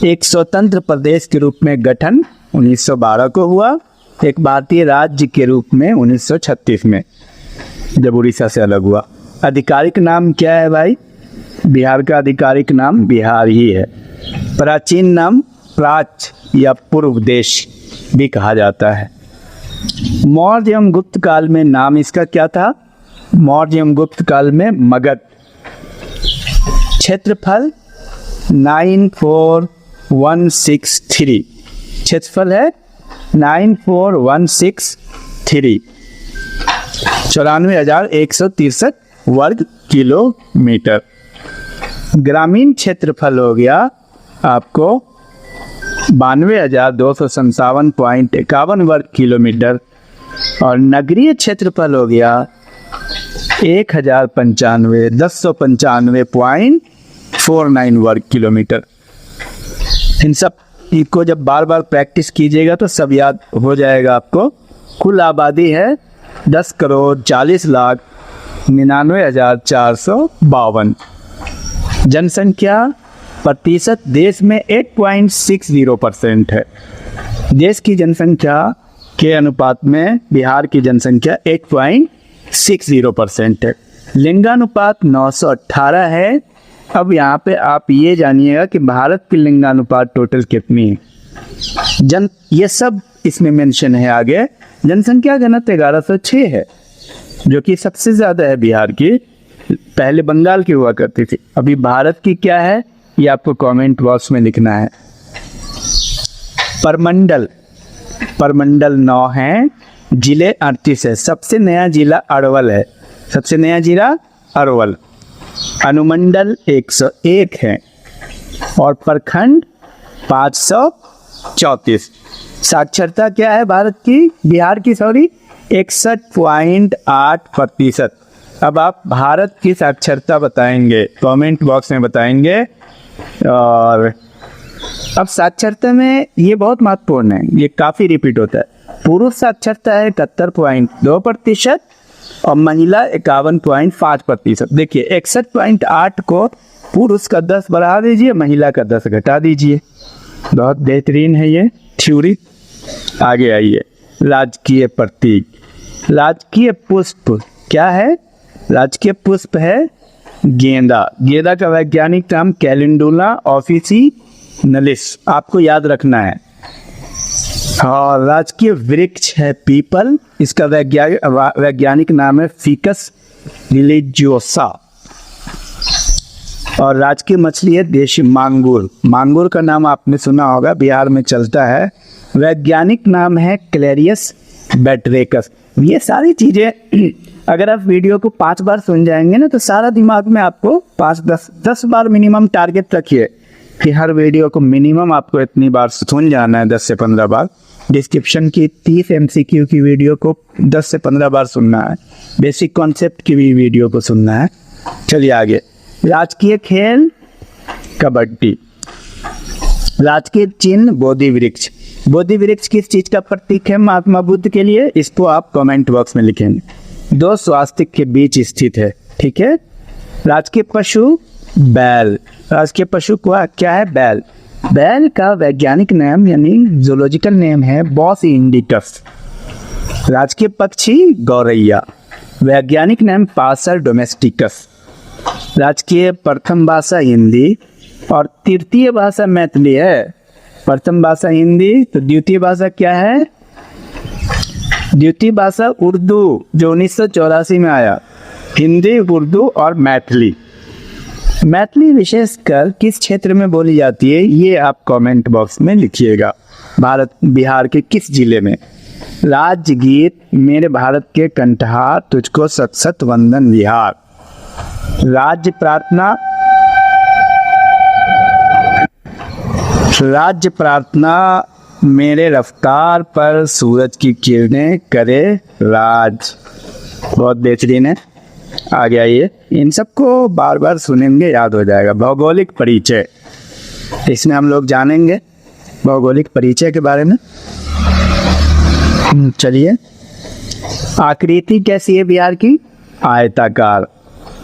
एक स्वतंत्र प्रदेश के रूप में गठन 1912 को हुआ, एक भारतीय राज्य के रूप में 1936 में जब उड़ीसा से अलग हुआ। आधिकारिक नाम क्या है भाई? बिहार का आधिकारिक नाम बिहार ही है। प्राचीन नाम प्राच या पूर्व देश भी कहा जाता है। मौर्य एवं गुप्त काल में नाम इसका क्या था? मौर्य एवं गुप्त काल में मगध क्षेत्रफल 94163, क्षेत्रफल है 94163, 94,163 वर्ग किलोमीटर। ग्रामीण क्षेत्रफल हो गया आपको 92,257.51 वर्ग किलोमीटर और नगरीय क्षेत्रफल हो गया 1,095,1095.49 वर्ग किलोमीटर। इन सब को जब बार बार प्रैक्टिस कीजिएगा तो सब याद हो जाएगा आपको। कुल आबादी है 10,40,99,452। जनसंख्या प्रतिशत देश में 8.60% है। देश की जनसंख्या के अनुपात में बिहार की जनसंख्या 8.60% है। लिंगानुपात 918 है। अब यहाँ पे आप ये जानिएगा कि भारत की लिंगानुपात टोटल कितनी है। ये सब इसमें मेंशन है आगे। जनसंख्या घनत्व 1106 है, जो कि सबसे ज़्यादा है बिहार की। पहले बंगाल की हुआ करती थी, अभी भारत की क्या है ये आपको कमेंट बॉक्स में लिखना है। परमंडल 9 है, जिले 38 है। सबसे नया जिला अरवल है, सबसे नया जिला अरवल। अनुमंडल 101 है और प्रखंड 534। साक्षरता क्या है भारत की, बिहार की, सॉरी, 61.8%। अब आप भारत की साक्षरता बताएंगे, कमेंट बॉक्स में बताएंगे। और अब साक्षरता में ये बहुत महत्वपूर्ण है, ये काफ़ी रिपीट होता है। पुरुष साक्षरता है 71.2% और महिला 51.5%। देखिए 61.8 को पुरुष का 10 बढ़ा दीजिए, महिला का 10 घटा दीजिए। बहुत बेहतरीन है ये थ्योरी। आगे आइए, राजकीय प्रतीक। राजकीय पुष्प क्या है, राजकीय पुष्प है गेंदा। गेंदा का वैज्ञानिक नाम कैलेंडुला ऑफिसिनलिस, आपको याद रखना है। और राजकीय वृक्ष है पीपल, इसका वैज्ञानिक नाम है फिकस रिलीजियोसा। और राजकीय मछली है देशी मांगुर। मांगुर का नाम आपने सुना होगा, बिहार में चलता है। वैज्ञानिक नाम है क्लेरियस बैट्रेकस। ये सारी चीज़ें अगर आप वीडियो को 5 बार सुन जाएंगे ना तो सारा दिमाग में आपको 5-10 बार मिनिमम टारगेट रखिए कि हर वीडियो को मिनिमम आपको इतनी बार सुन जाना है, 10 से 15 बार। डिस्क्रिप्शन की 30 MCQ की वीडियो को 10 से 15 बार सुनना है। बेसिक कॉन्सेप्ट की भी वीडियो को सुनना है। चलिए आगे, राजकीय खेल कबड्डी। राजकीय चिन्ह बोधि वृक्ष। बोधि वृक्ष किस चीज़ का प्रतीक है महात्मा बुद्ध के लिए, इसको आप कमेंट बॉक्स में लिखेंगे। 2 स्वास्तिक के बीच स्थित है, ठीक है। राजकीय पशु बैल। राजकीय पशु को क्या है, बैल। बैल का वैज्ञानिक नाम यानी जूलॉजिकल नेम है बॉस इंडिकस। राजकीय पक्षी गौरैया, वैज्ञानिक नाम पासर डोमेस्टिकस। राजकीय प्रथम भाषा हिंदी और तृतीय भाषा मैथिली है। प्रथम भाषा हिंदी, तो द्वितीय भाषा क्या है, द्वितीय भाषा उर्दू जो 1984 में आया। हिंदी, उर्दू और मैथिली। मैथिली विशेषकर किस क्षेत्र में बोली जाती है ये आप कमेंट बॉक्स में लिखिएगा। भारत बिहार के किस जिले में। राज्य गीत मेरे भारत के कंठहार तुझको सत सत वंदन विहार। राज्य प्रार्थना, राज्य प्रार्थना मेरे रफ्तार पर सूरज की किरणें करे राज। बहुत बेहतरीन है। आगे आइए, इन सबको बार बार सुनेंगे, याद हो जाएगा। भौगोलिक परिचय, इसमें हम लोग जानेंगे भौगोलिक परिचय के बारे में। चलिए, आकृति कैसी है बिहार की, आयताकार।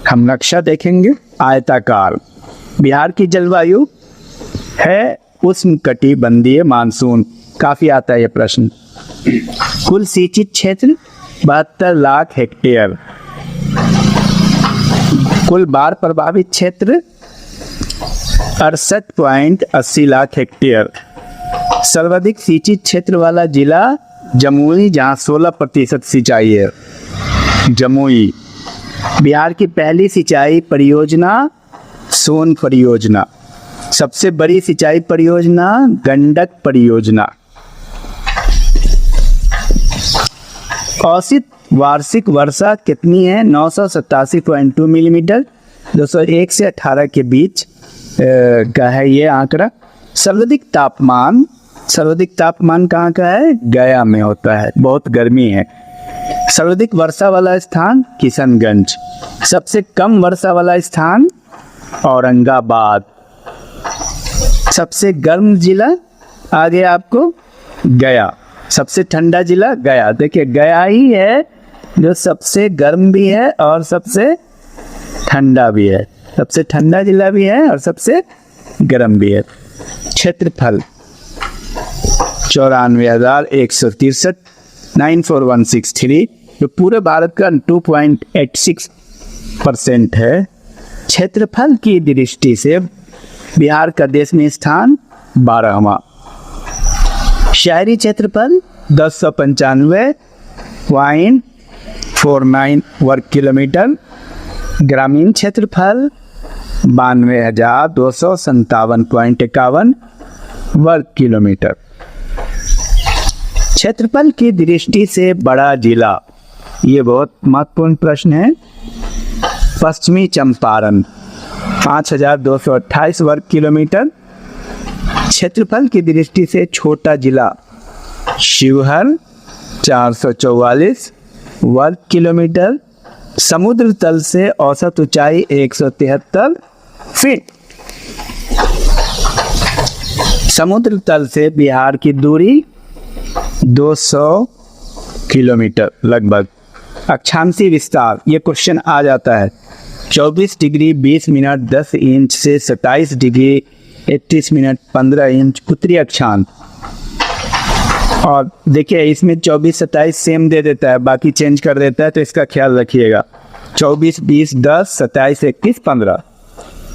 हम नक्शा देखेंगे, आयताकार। बिहार की जलवायु है उष्णकटिबंधीय मानसून। काफ़ी आता है ये प्रश्न। कुल सिंचित क्षेत्र 72 लाख हेक्टेयर। कुल बाढ़ प्रभावित क्षेत्र 68.80 लाख हेक्टेयर। सर्वाधिक सिंचित क्षेत्र वाला जिला जमुई, जहाँ 16% सिंचाई है, जमुई। बिहार की पहली सिंचाई परियोजना सोन परियोजना। सबसे बड़ी सिंचाई परियोजना गंडक परियोजना। औसत वार्षिक वर्षा कितनी है? 987.2 मिलीमीटर। 201 से 18 के बीच का है ये आंकड़ा। सर्वाधिक तापमान कहाँ का है? गया में होता है, बहुत गर्मी है। सर्वाधिक वर्षा वाला स्थान किशनगंज। सबसे कम वर्षा वाला स्थान औरंगाबाद। सबसे गर्म जिला आ गया आपको गया। सबसे ठंडा जिला गया। देखिए गया ही है जो सबसे गर्म भी है और सबसे ठंडा भी है। सबसे ठंडा जिला भी है और सबसे गर्म भी है। क्षेत्रफल 94,163, 94,163, जो पूरे भारत का 2.86% है। क्षेत्रफल की दृष्टि से बिहार का देश में स्थान 12वां। शहरी क्षेत्रफल 1095.49 वर्ग किलोमीटर। ग्रामीण क्षेत्रफल 92,257.51 वर्ग किलोमीटर। क्षेत्रफल की दृष्टि से बड़ा जिला, ये बहुत महत्वपूर्ण प्रश्न है। पश्चिमी चंपारण 5,228 वर्ग किलोमीटर। क्षेत्रफल की दृष्टि से छोटा जिला शिवहर 444 वर्ग किलोमीटर। समुद्र तल से औसत ऊंचाई 173 फीट। समुद्र तल से बिहार की दूरी 200 किलोमीटर लगभग। अक्षांशीय विस्तार, ये क्वेश्चन आ जाता है। 24 डिग्री 20 मिनट 10 इंच से 27 डिग्री 31 मिनट 15 इंच उत्तरी अक्षांश। और देखिए इसमें 24 27 सेम दे देता है, बाकी चेंज कर देता है, तो इसका ख्याल रखिएगा। 24 20 10 27 21 15,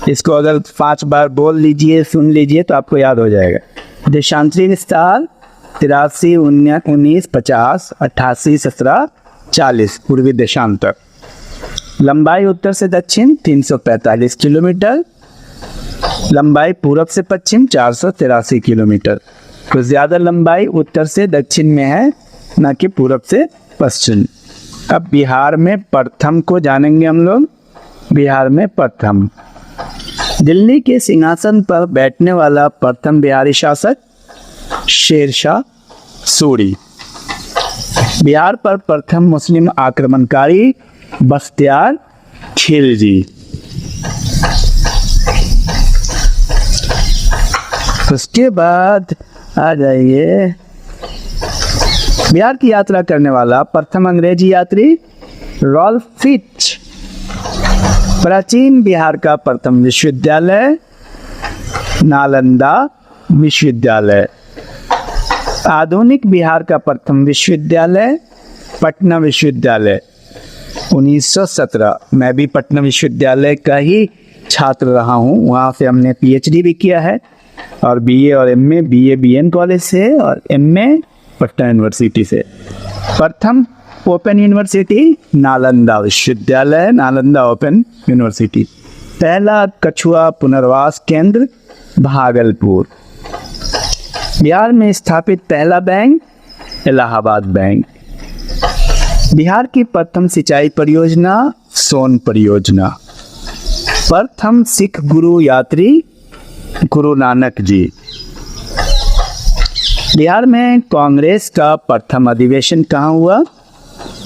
इसको अगर 5 बार बोल लीजिए, सुन लीजिए तो आपको याद हो जाएगा। देशांतरी विस्तार 83 19 50 88 17 40 पूर्वी देशांतर। लंबाई उत्तर से दक्षिण 345 किलोमीटर। लंबाई पूरब से पश्चिम 483 किलोमीटर। कुछ ज़्यादा लंबाई उत्तर से दक्षिण में है, न कि पूरब से पश्चिम। अब बिहार में प्रथम को जानेंगे हम लोग। बिहार में प्रथम, दिल्ली के सिंहासन पर बैठने वाला प्रथम बिहारी शासक शेरशाह सूरी। बिहार पर प्रथम मुस्लिम आक्रमणकारी बख्तियार खिलजी। उसके बाद आ जाइए, बिहार की यात्रा करने वाला प्रथम अंग्रेजी यात्री रॉल्फ फिच। प्राचीन बिहार का प्रथम विश्वविद्यालय नालंदा विश्वविद्यालय। आधुनिक बिहार का प्रथम विश्वविद्यालय पटना विश्वविद्यालय 1917। मैं भी पटना विश्वविद्यालय का ही छात्र रहा हूँ, वहाँ से हमने PhD भी किया है, और BA और MA, BA BN कॉलेज से और MA पटना यूनिवर्सिटी से। प्रथम ओपन यूनिवर्सिटी नालंदा विश्वविद्यालय, नालंदा ओपन यूनिवर्सिटी। पहला कछुआ पुनर्वास केंद्र भागलपुर। बिहार में स्थापित पहला बैंक इलाहाबाद बैंक। बिहार की प्रथम सिंचाई परियोजना सोन परियोजना। प्रथम सिख गुरु यात्री गुरु नानक जी। बिहार में कांग्रेस का प्रथम अधिवेशन कहाँ हुआ?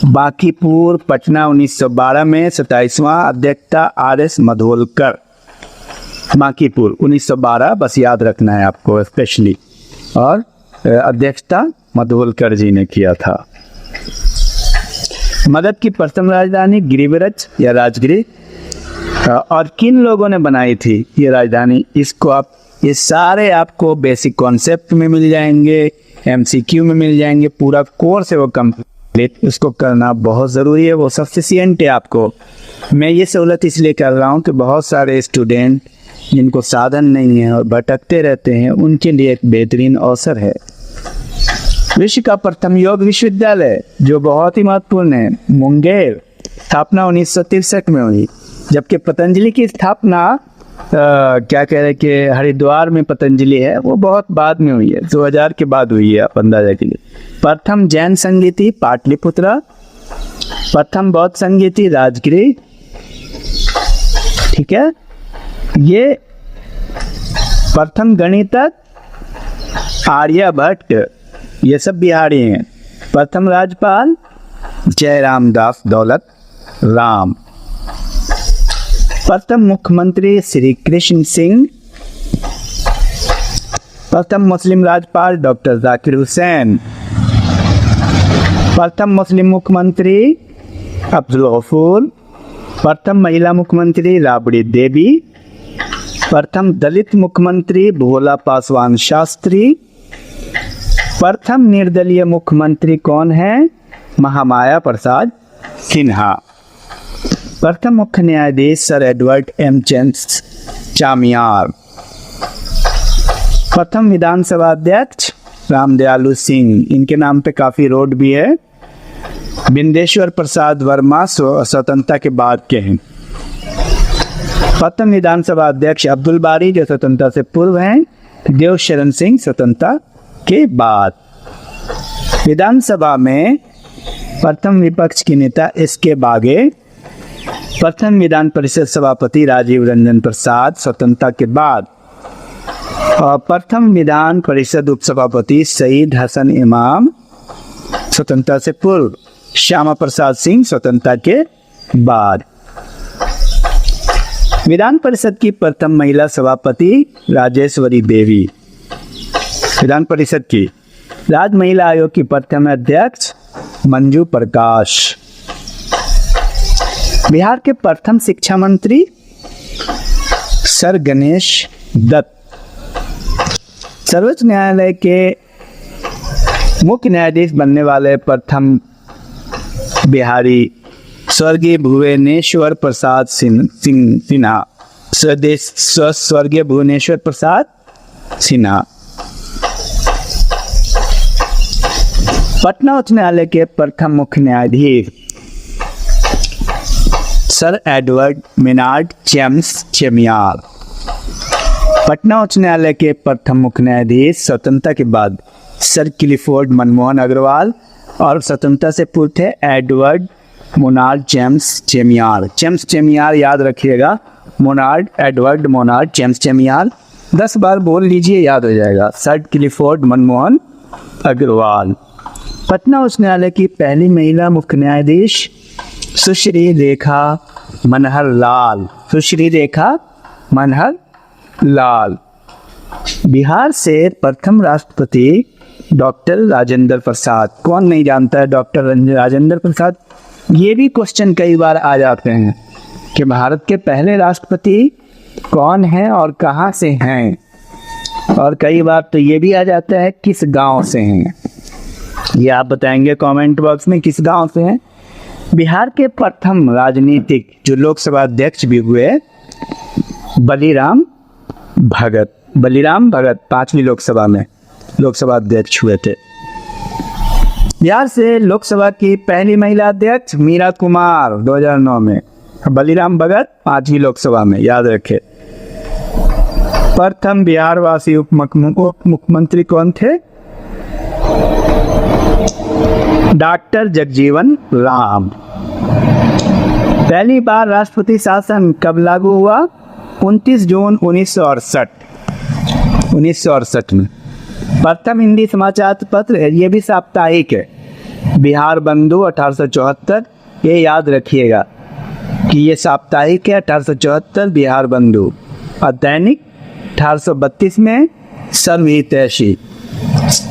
बांकीपुर पटना 1912 में। 27वां अध्यक्षता RS मधोलकर। बांकीपुर 1912, बस याद रखना है आपको स्पेशली। और अध्यक्षता मधोलकर जी ने किया था। मगध की प्रथम राजधानी गिरिब्रज या राजगिरी। और किन लोगों ने बनाई थी ये राजधानी? इसको आप, ये सारे आपको बेसिक कॉन्सेप्ट में मिल जाएंगे, MCQ में मिल जाएंगे। पूरा कोर्स है वो कंप्लीट, उसको करना बहुत ज़रूरी है, वो सफिशिएंट है आपको। मैं ये सहूलत इसलिए कर रहा हूँ कि बहुत सारे स्टूडेंट जिनको साधन नहीं है और भटकते रहते हैं, उनके लिए एक बेहतरीन अवसर है। विश्व का प्रथम योग विश्वविद्यालय जो बहुत ही महत्वपूर्ण है, मुंगेर। स्थापना 1963 में हुई, जबकि पतंजलि की स्थापना क्या कह रहे कि हरिद्वार में पतंजलि है, वो बहुत बाद में हुई है, 2000 के बाद हुई है, आप अंदाजा कीजिए। प्रथम जैन संगीति पाटलिपुत्रा, प्रथम बौद्ध संगीति राजगिरी। ठीक है, ये प्रथम गणितज्ञ आर्यभट्ट, ये सब बिहारी हैं। प्रथम राज्यपाल जयराम दास दौलत राम। प्रथम मुख्यमंत्री श्री कृष्ण सिंह। प्रथम मुस्लिम राज्यपाल डॉक्टर जाकिर हुसैन। प्रथम मुस्लिम मुख्यमंत्री अब्दुल गफूर। प्रथम महिला मुख्यमंत्री राबड़ी देवी। प्रथम दलित मुख्यमंत्री भोला पासवान शास्त्री। प्रथम निर्दलीय मुख्यमंत्री कौन है? महामाया प्रसाद सिन्हा। प्रथम मुख्य न्यायाधीश सर एडवर्ड एम चामियार। प्रथम विधानसभा अध्यक्ष रामदयालु सिंह, इनके नाम पे काफ़ी रोड भी है। बिंदेश्वर प्रसाद वर्मा स्वतंत्रता के बाद के हैं। प्रथम विधानसभा अध्यक्ष अब्दुल बारी जो स्वतंत्रता से पूर्व हैं। देवशरण सिंह स्वतंत्रता के बाद। विधानसभा में प्रथम विपक्ष के नेता एस.के. बागे। प्रथम विधान परिषद सभापति राजीव रंजन प्रसाद स्वतंत्रता के बाद। और प्रथम विधान परिषद उपसभापति सईद हसन इमाम स्वतंत्रता से पूर्व। श्यामा प्रसाद सिंह स्वतंत्रता के बाद। विधान परिषद की प्रथम महिला सभापति राजेश्वरी देवी। विधान परिषद की। राज्य महिला आयोग की प्रथम अध्यक्ष मंजू प्रकाश। बिहार के प्रथम शिक्षा मंत्री सर गणेश दत्त। सर्वोच्च न्यायालय के मुख्य न्यायाधीश बनने वाले प्रथम बिहारी स्वर्गीय भुवनेश्वर प्रसाद सिन्हा। स्वर्गीय भुवनेश्वर प्रसाद सिन्हा। पटना उच्च न्यायालय के प्रथम मुख्य न्यायाधीश sir Edward Maynard James Chamier. Patna उच्च न्यायालय के प्रथम मुख्य न्यायाधीश स्वतंत्रता के बाद सर क्लिफोर्ड मनमोहन अग्रवाल और स्वतंत्रता से पूर्व थे Edward Maynard James Chamier. James Chamier याद रखिएगा, Maynard Edward Maynard James Chamier 10 बार बोल लीजिए, याद हो जाएगा। Sir Clifford Manmohan Agarwal. पटना उच्च न्यायालय की पहली महिला मुख्य न्यायाधीश सुश्री रेखा मनहर लाल। सुश्री रेखा मनहर लाल। बिहार से प्रथम राष्ट्रपति डॉक्टर राजेंद्र प्रसाद। कौन नहीं जानता है डॉक्टर राजेंद्र प्रसाद? ये भी क्वेश्चन कई बार आ जाते हैं कि भारत के पहले राष्ट्रपति कौन हैं और कहाँ से हैं, और कई बार तो ये भी आ जाता है किस गांव से हैं। ये आप बताएंगे कमेंट बॉक्स में किस गांव से हैं। बिहार के प्रथम राजनीतिक जो लोकसभा अध्यक्ष भी हुए बलीराम भगत। बलीराम भगत 5वीं लोकसभा में लोकसभा अध्यक्ष हुए थे। बिहार से लोकसभा की पहली महिला अध्यक्ष मीरा कुमार 2009 में। बलीराम भगत 5वीं लोकसभा में, याद रखें। प्रथम बिहारवासी उप मुख्यमंत्री कौन थे? डॉक्टर जगजीवन राम। पहली बार राष्ट्रपति शासन कब लागू हुआ? 29 जून 1968 में। प्रथम हिंदी समाचार पत्र, ये भी साप्ताहिक है, बिहार बंधु 1874। ये याद रखिएगा कि ये साप्ताहिक है 1874 बिहार बंधु, और दैनिक 1832 में सर्वहितैषी।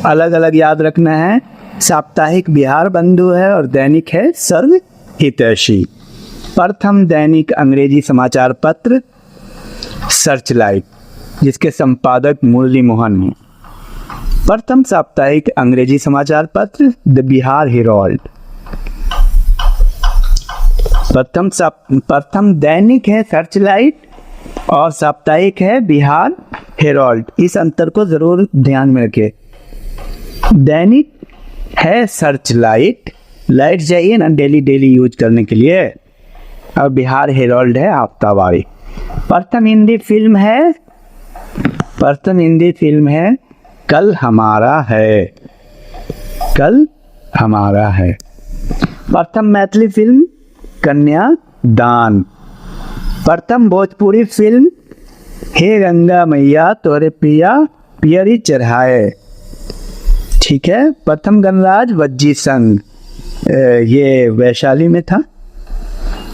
अलग अलग याद रखना है, साप्ताहिक बिहार बंधु है और दैनिक है सर्वहितैषी। प्रथम दैनिक अंग्रेजी समाचार पत्र सर्चलाइट, जिसके संपादक मुरली मोहन हैं। प्रथम साप्ताहिक अंग्रेजी समाचार पत्र द बिहार हेराल्ड। प्रथम दैनिक है सर्चलाइट और साप्ताहिक है बिहार हेराल्ड। इस अंतर को जरूर ध्यान में रखें। दैनिक है सर्चलाइट, लाइट चाहिए ना डेली यूज करने के लिए, और बिहार हेराल्ड है हफ्तावारी। प्रथम हिंदी फिल्म है कल हमारा है। कल हमारा है। प्रथम मैथिली फिल्म कन्यादान। प्रथम भोजपुरी फिल्म हे गंगा मैया तोरे पिया पियरी चढ़ाए। ठीक है। प्रथम गणराज वज्जी संघ, ये वैशाली में था।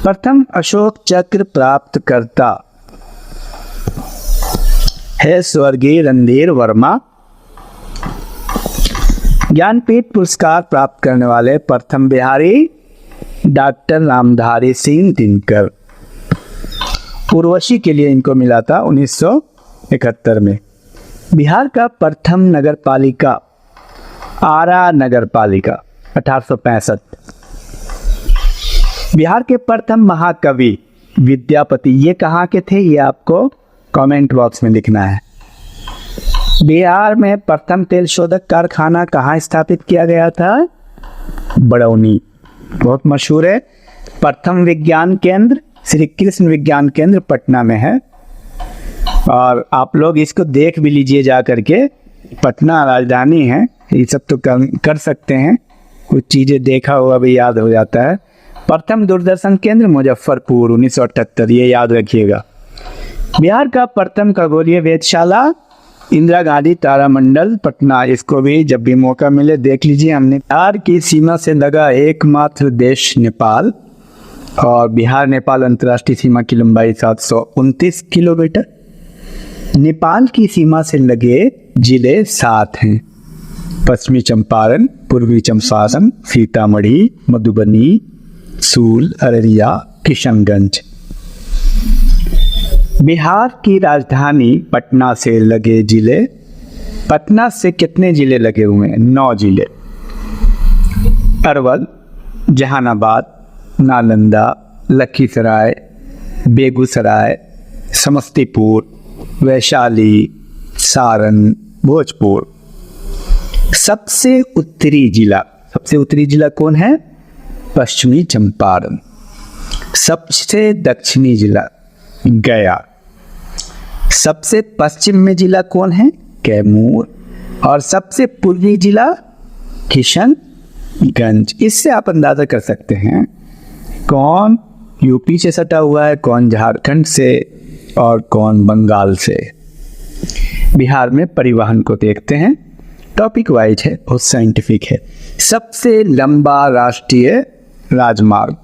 प्रथम अशोक चक्र प्राप्त करता है स्वर्गीय रणधीर वर्मा। ज्ञानपीठ पुरस्कार प्राप्त करने वाले प्रथम बिहारी डॉक्टर रामधारी सिंह दिनकर। उर्वशी के लिए इनको मिला था 1971 में। बिहार का प्रथम नगर पालिका आरा नगर पालिका 1865। बिहार के प्रथम महाकवि विद्यापति, ये कहाँ के थे ये आपको कमेंट बॉक्स में लिखना है। बिहार में प्रथम तेल शोधक कारखाना कहाँ स्थापित किया गया था? बड़ौनी, बहुत मशहूर है। प्रथम विज्ञान केंद्र श्री कृष्ण विज्ञान केंद्र पटना में है, और आप लोग इसको देख भी लीजिए जा करके। पटना राजधानी है, ये सब तो कर सकते हैं, कुछ चीज़ें देखा हुआ भी याद हो जाता है। प्रथम दूरदर्शन केंद्र मुजफ्फरपुर 1978, ये याद रखिएगा। बिहार का प्रथम खगोलीय वेधशाला इंदिरा गांधी तारामंडल पटना, इसको भी जब भी मौका मिले देख लीजिए। हमने बिहार की सीमा से लगा एकमात्र देश नेपाल, और बिहार नेपाल अंतर्राष्ट्रीय सीमा की लंबाई 729 किलोमीटर। नेपाल की सीमा से लगे जिले 7 हैं: पश्चिमी चंपारण, पूर्वी चंपारण, सीतामढ़ी, मधुबनी, सूल, अररिया, किशनगंज। बिहार की राजधानी पटना से लगे जिले, पटना से कितने जिले लगे हुए हैं? 9 जिले: अरवल, जहानाबाद, नालंदा, लखीसराय, बेगूसराय, समस्तीपुर, वैशाली, सारण, भोजपुर। सबसे उत्तरी जिला कौन है? पश्चिमी चंपारण। सबसे दक्षिणी जिला गया। सबसे पश्चिम में जिला कौन है? कैमूर। और सबसे पूर्वी जिला किशनगंज। इससे आप अंदाजा कर सकते हैं कौन यूपी से सटा हुआ है, कौन झारखंड से, और कौन बंगाल से। बिहार में परिवहन को देखते हैं, टॉपिक वाइज है, बहुत साइंटिफिक है। सबसे लंबा राष्ट्रीय राजमार्ग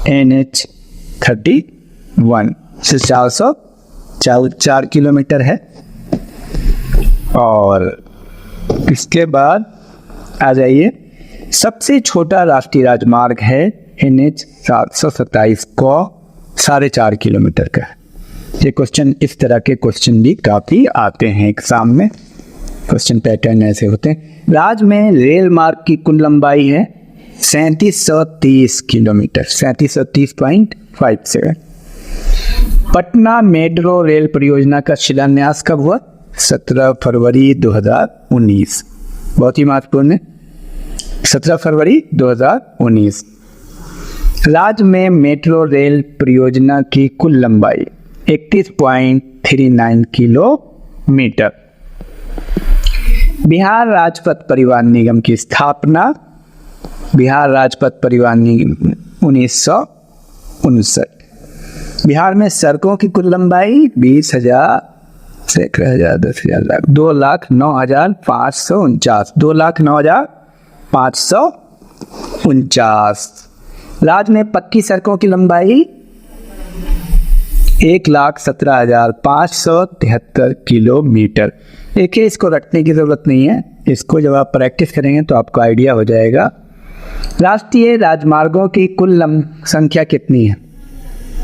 NH-31 से 404 किलोमीटर है। और इसके बाद आ जाइए, सबसे छोटा राष्ट्रीय राजमार्ग है NH-727 को 4.5 किलोमीटर का। ये क्वेश्चन, इस तरह के क्वेश्चन भी काफ़ी आते हैं एग्जाम में, क्वेश्चन पैटर्न ऐसे होते हैं। राज्य में रेल मार्ग की कुल लंबाई है 3730 किलोमीटर, 3730.57। पटना मेट्रो रेल परियोजना का शिलान्यास कब हुआ? 17 फरवरी 2019। बहुत ही महत्वपूर्ण है, 17 फरवरी 2019। राज्य में मेट्रो रेल परियोजना की कुल लंबाई 31.39 किलोमीटर। बिहार राजपथ परिवहन निगम की स्थापना, बिहार राजपथ परिवहन निगम 1959। बिहार में सड़कों की कुल लंबाई 20,000 से 1,000, 10,000, 2,09,549, 2,09,549। राज्य में पक्की सड़कों की लंबाई 1,17,573 किलोमीटर। देखिए, इसको रखने की ज़रूरत नहीं है, इसको जब आप प्रैक्टिस करेंगे तो आपको आइडिया हो जाएगा। राष्ट्रीय राजमार्गों की कुल संख्या कितनी है?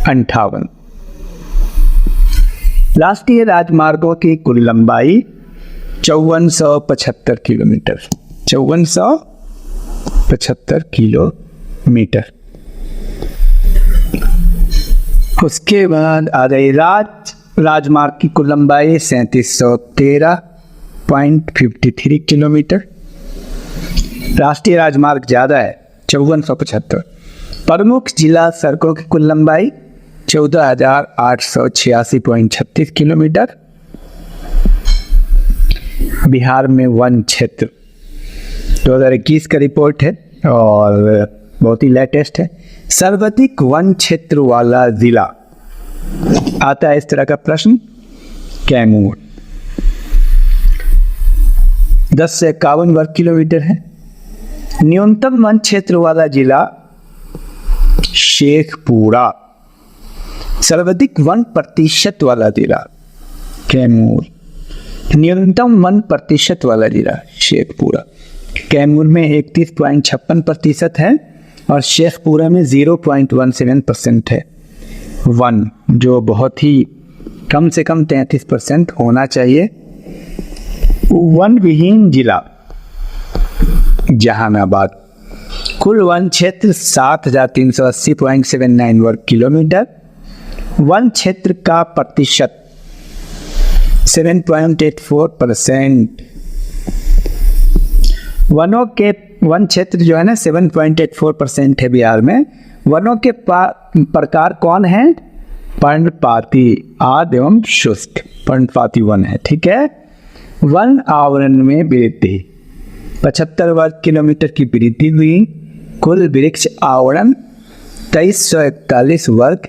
58। राष्ट्रीय राजमार्गों की कुल लंबाई 5475 किलोमीटर, 5475 किलोमीटर। उसके बाद आ गई राजमार्ग की कुल लंबाई 3713.53 किलोमीटर। राष्ट्रीय राजमार्ग ज़्यादा है, 5475। प्रमुख जिला सड़कों की कुल लंबाई 14,886.36 किलोमीटर। बिहार में वन क्षेत्र 2021 का रिपोर्ट है और बहुत ही लेटेस्ट है। सर्वाधिक वन क्षेत्र वाला जिला आता है इस तरह का प्रश्न, कैमूर 10 से 51 वर्ग किलोमीटर है। न्यूनतम वन क्षेत्र वाला जिला शेखपुरा। सर्वाधिक वन प्रतिशत वाला जिला कैमूर। न्यूनतम वन प्रतिशत वाला जिला शेखपुरा। कैमूर में 31.56% है और शेखपुरा में 0.17% है वन, जो बहुत ही कम से कम 33% होना चाहिए। वन विहीन जिला जहानाबाद। कुल वन क्षेत्र 7,380.79 वर्ग किलोमीटर। वन क्षेत्र का प्रतिशत 7.84%। वनों के वन क्षेत्र जो है ना 7.84% है बिहार में। वनों के प्रकार कौन है? पर्णपाती, आर्द्र एवं शुष्क पर्णपाती वन है। ठीक है। वन आवरण में वृद्धि 75 वर्ग किलोमीटर की वृद्धि हुई। कुल वृक्ष आवरण 2341 वर्ग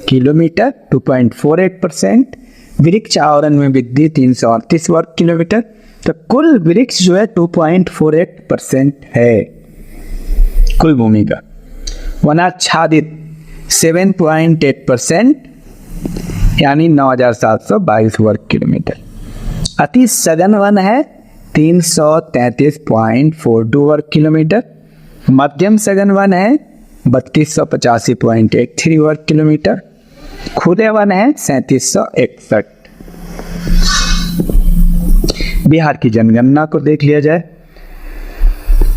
किलोमीटर 2.48%। वृक्ष आवरण में वृद्धि 338 वर्ग किलोमीटर, तो कुल वृक्ष जो है 2.48% है कुल भूमि का। वनाच्छादित 7.8% यानी 9,722 वर्ग किलोमीटर। अति सघन वन है 333.42 वर्ग किलोमीटर। मध्यम सघन वन है 3285.83 वर्ग किलोमीटर। खुले वन है 3761। बिहार की जनगणना को देख लिया जाए।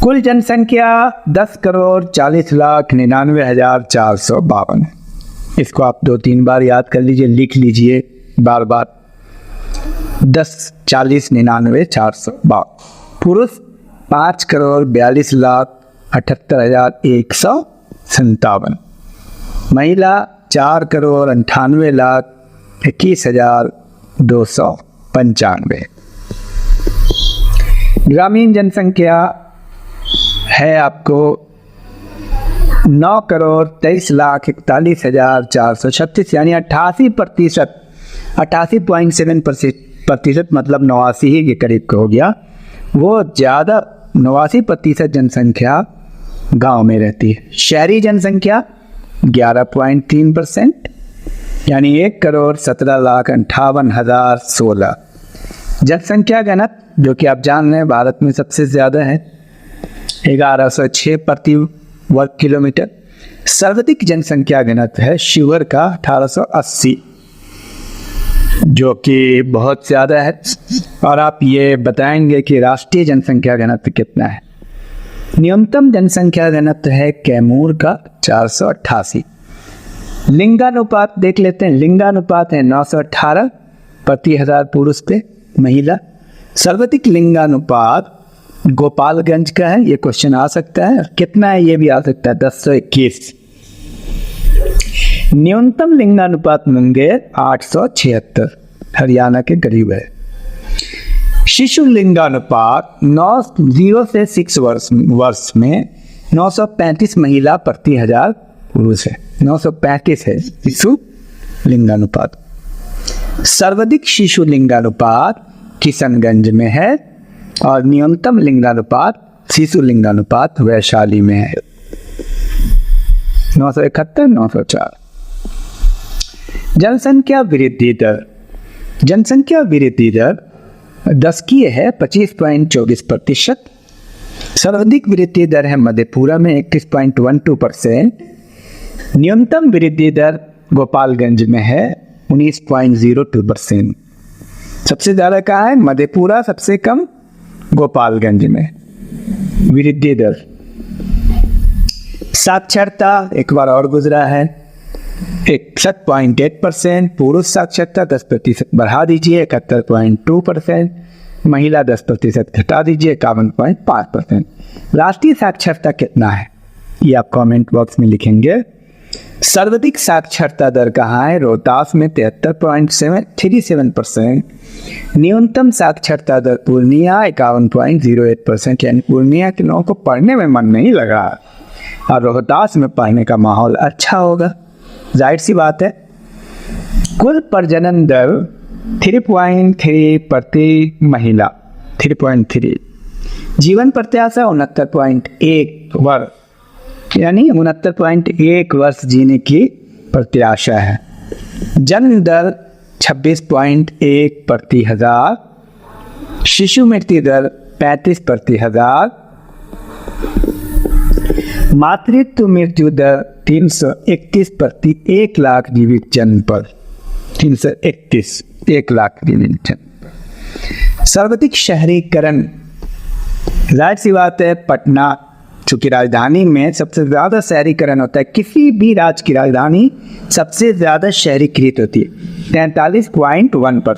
कुल जनसंख्या 10,40,49,452 है। इसको आप 2-3 बार याद कर लीजिए, लिख लीजिए बार बार। 10,40,49,452। पुरुष 5,42,78,157। महिला 4,98,21,295। ग्रामीण जनसंख्या है आपको 9,23,41,436 यानी 88%। 88.7% मतलब 89 ही के करीब का हो गया। वो ज़्यादा 89% जनसंख्या गांव में रहती है। शहरी जनसंख्या 11.3% यानी 1,17,58,016। जनसंख्या घनत्व जो कि आप जान रहे हैं भारत में सबसे ज़्यादा है 1106 प्रति वर्ग किलोमीटर। सर्वाधिक जनसंख्या घनत्व है शिवहर का 1880, जो कि बहुत ज़्यादा है। और आप ये बताएंगे कि राष्ट्रीय जनसंख्या घनत्व कितना है। न्यूनतम जनसंख्या घनत्व है कैमूर का 488। लिंगानुपात देख लेते हैं। लिंगानुपात है 918 प्रति 1000 पुरुष पे महिला। सर्वाधिक लिंगानुपात गोपालगंज का है, ये क्वेश्चन आ सकता है। कितना है ये भी आ सकता है, 10:21। न्यूनतम लिंगानुपात मुंगेर 876 हरियाणा के करीब है। शिशु लिंगानुपात 0 से 6 वर्ष में 935 महिला प्रति 1000 पुरुष है। 935 है शिशु लिंगानुपात। सर्वाधिक शिशु लिंगानुपात किशनगंज में है और न्यूनतम लिंगानुपात शिशु लिंगानुपात वैशाली में है 971, 904। जनसंख्या वृद्धि दर। जनसंख्या वृद्धि दर 10 की है 25.24%। सर्वाधिक वृद्धि दर है मधेपुरा में 31.12%। न्यूनतम वृद्धि दर गोपालगंज में है 19.02%। सबसे ज़्यादा कहाँ है? मधेपुरा, सबसे कम गोपालगंज में वृद्धि दर। साक्षरता एक बार और गुजरा है 61.8%। पुरुष साक्षरता 10% बढ़ा दीजिए 71.2%। महिला 10% घटा दीजिए 51.5%। राष्ट्रीय साक्षरता कितना है ये आप कमेंट बॉक्स में लिखेंगे। सर्वाधिक साक्षरता दर कहाँ है? रोहतास में 73.37%। न्यूनतम साक्षरता दर पूर्णिया 51.08%। यानी पूर्णिया के लोगों को पढ़ने में मन नहीं लग रहा और रोहतास में पढ़ने का माहौल अच्छा होगा, जाहिर सी बात है। कुल प्रजनन दर 3.3 प्रति महिला, 3.3। जीवन प्रत्याशा 69.1 वर्ष, यानी 69.1 वर्ष जीने की प्रत्याशा है। जन्म दर 26.1 प्रति हजार। शिशु मृत्यु दर 35 प्रति हजार। मातृत्व मृत्यु दर 331 प्रति 1 लाख जीवित जन्म पर। 331, 1 लाख जीवित जन्म पर। सर्वाधिक शहरीकरण, जाहिर सी बात है पटना चूँकि राजधानी में सबसे ज़्यादा शहरीकरण होता है, किसी भी राज्य की राजधानी सबसे ज़्यादा शहरीकृत होती है, 43.1%।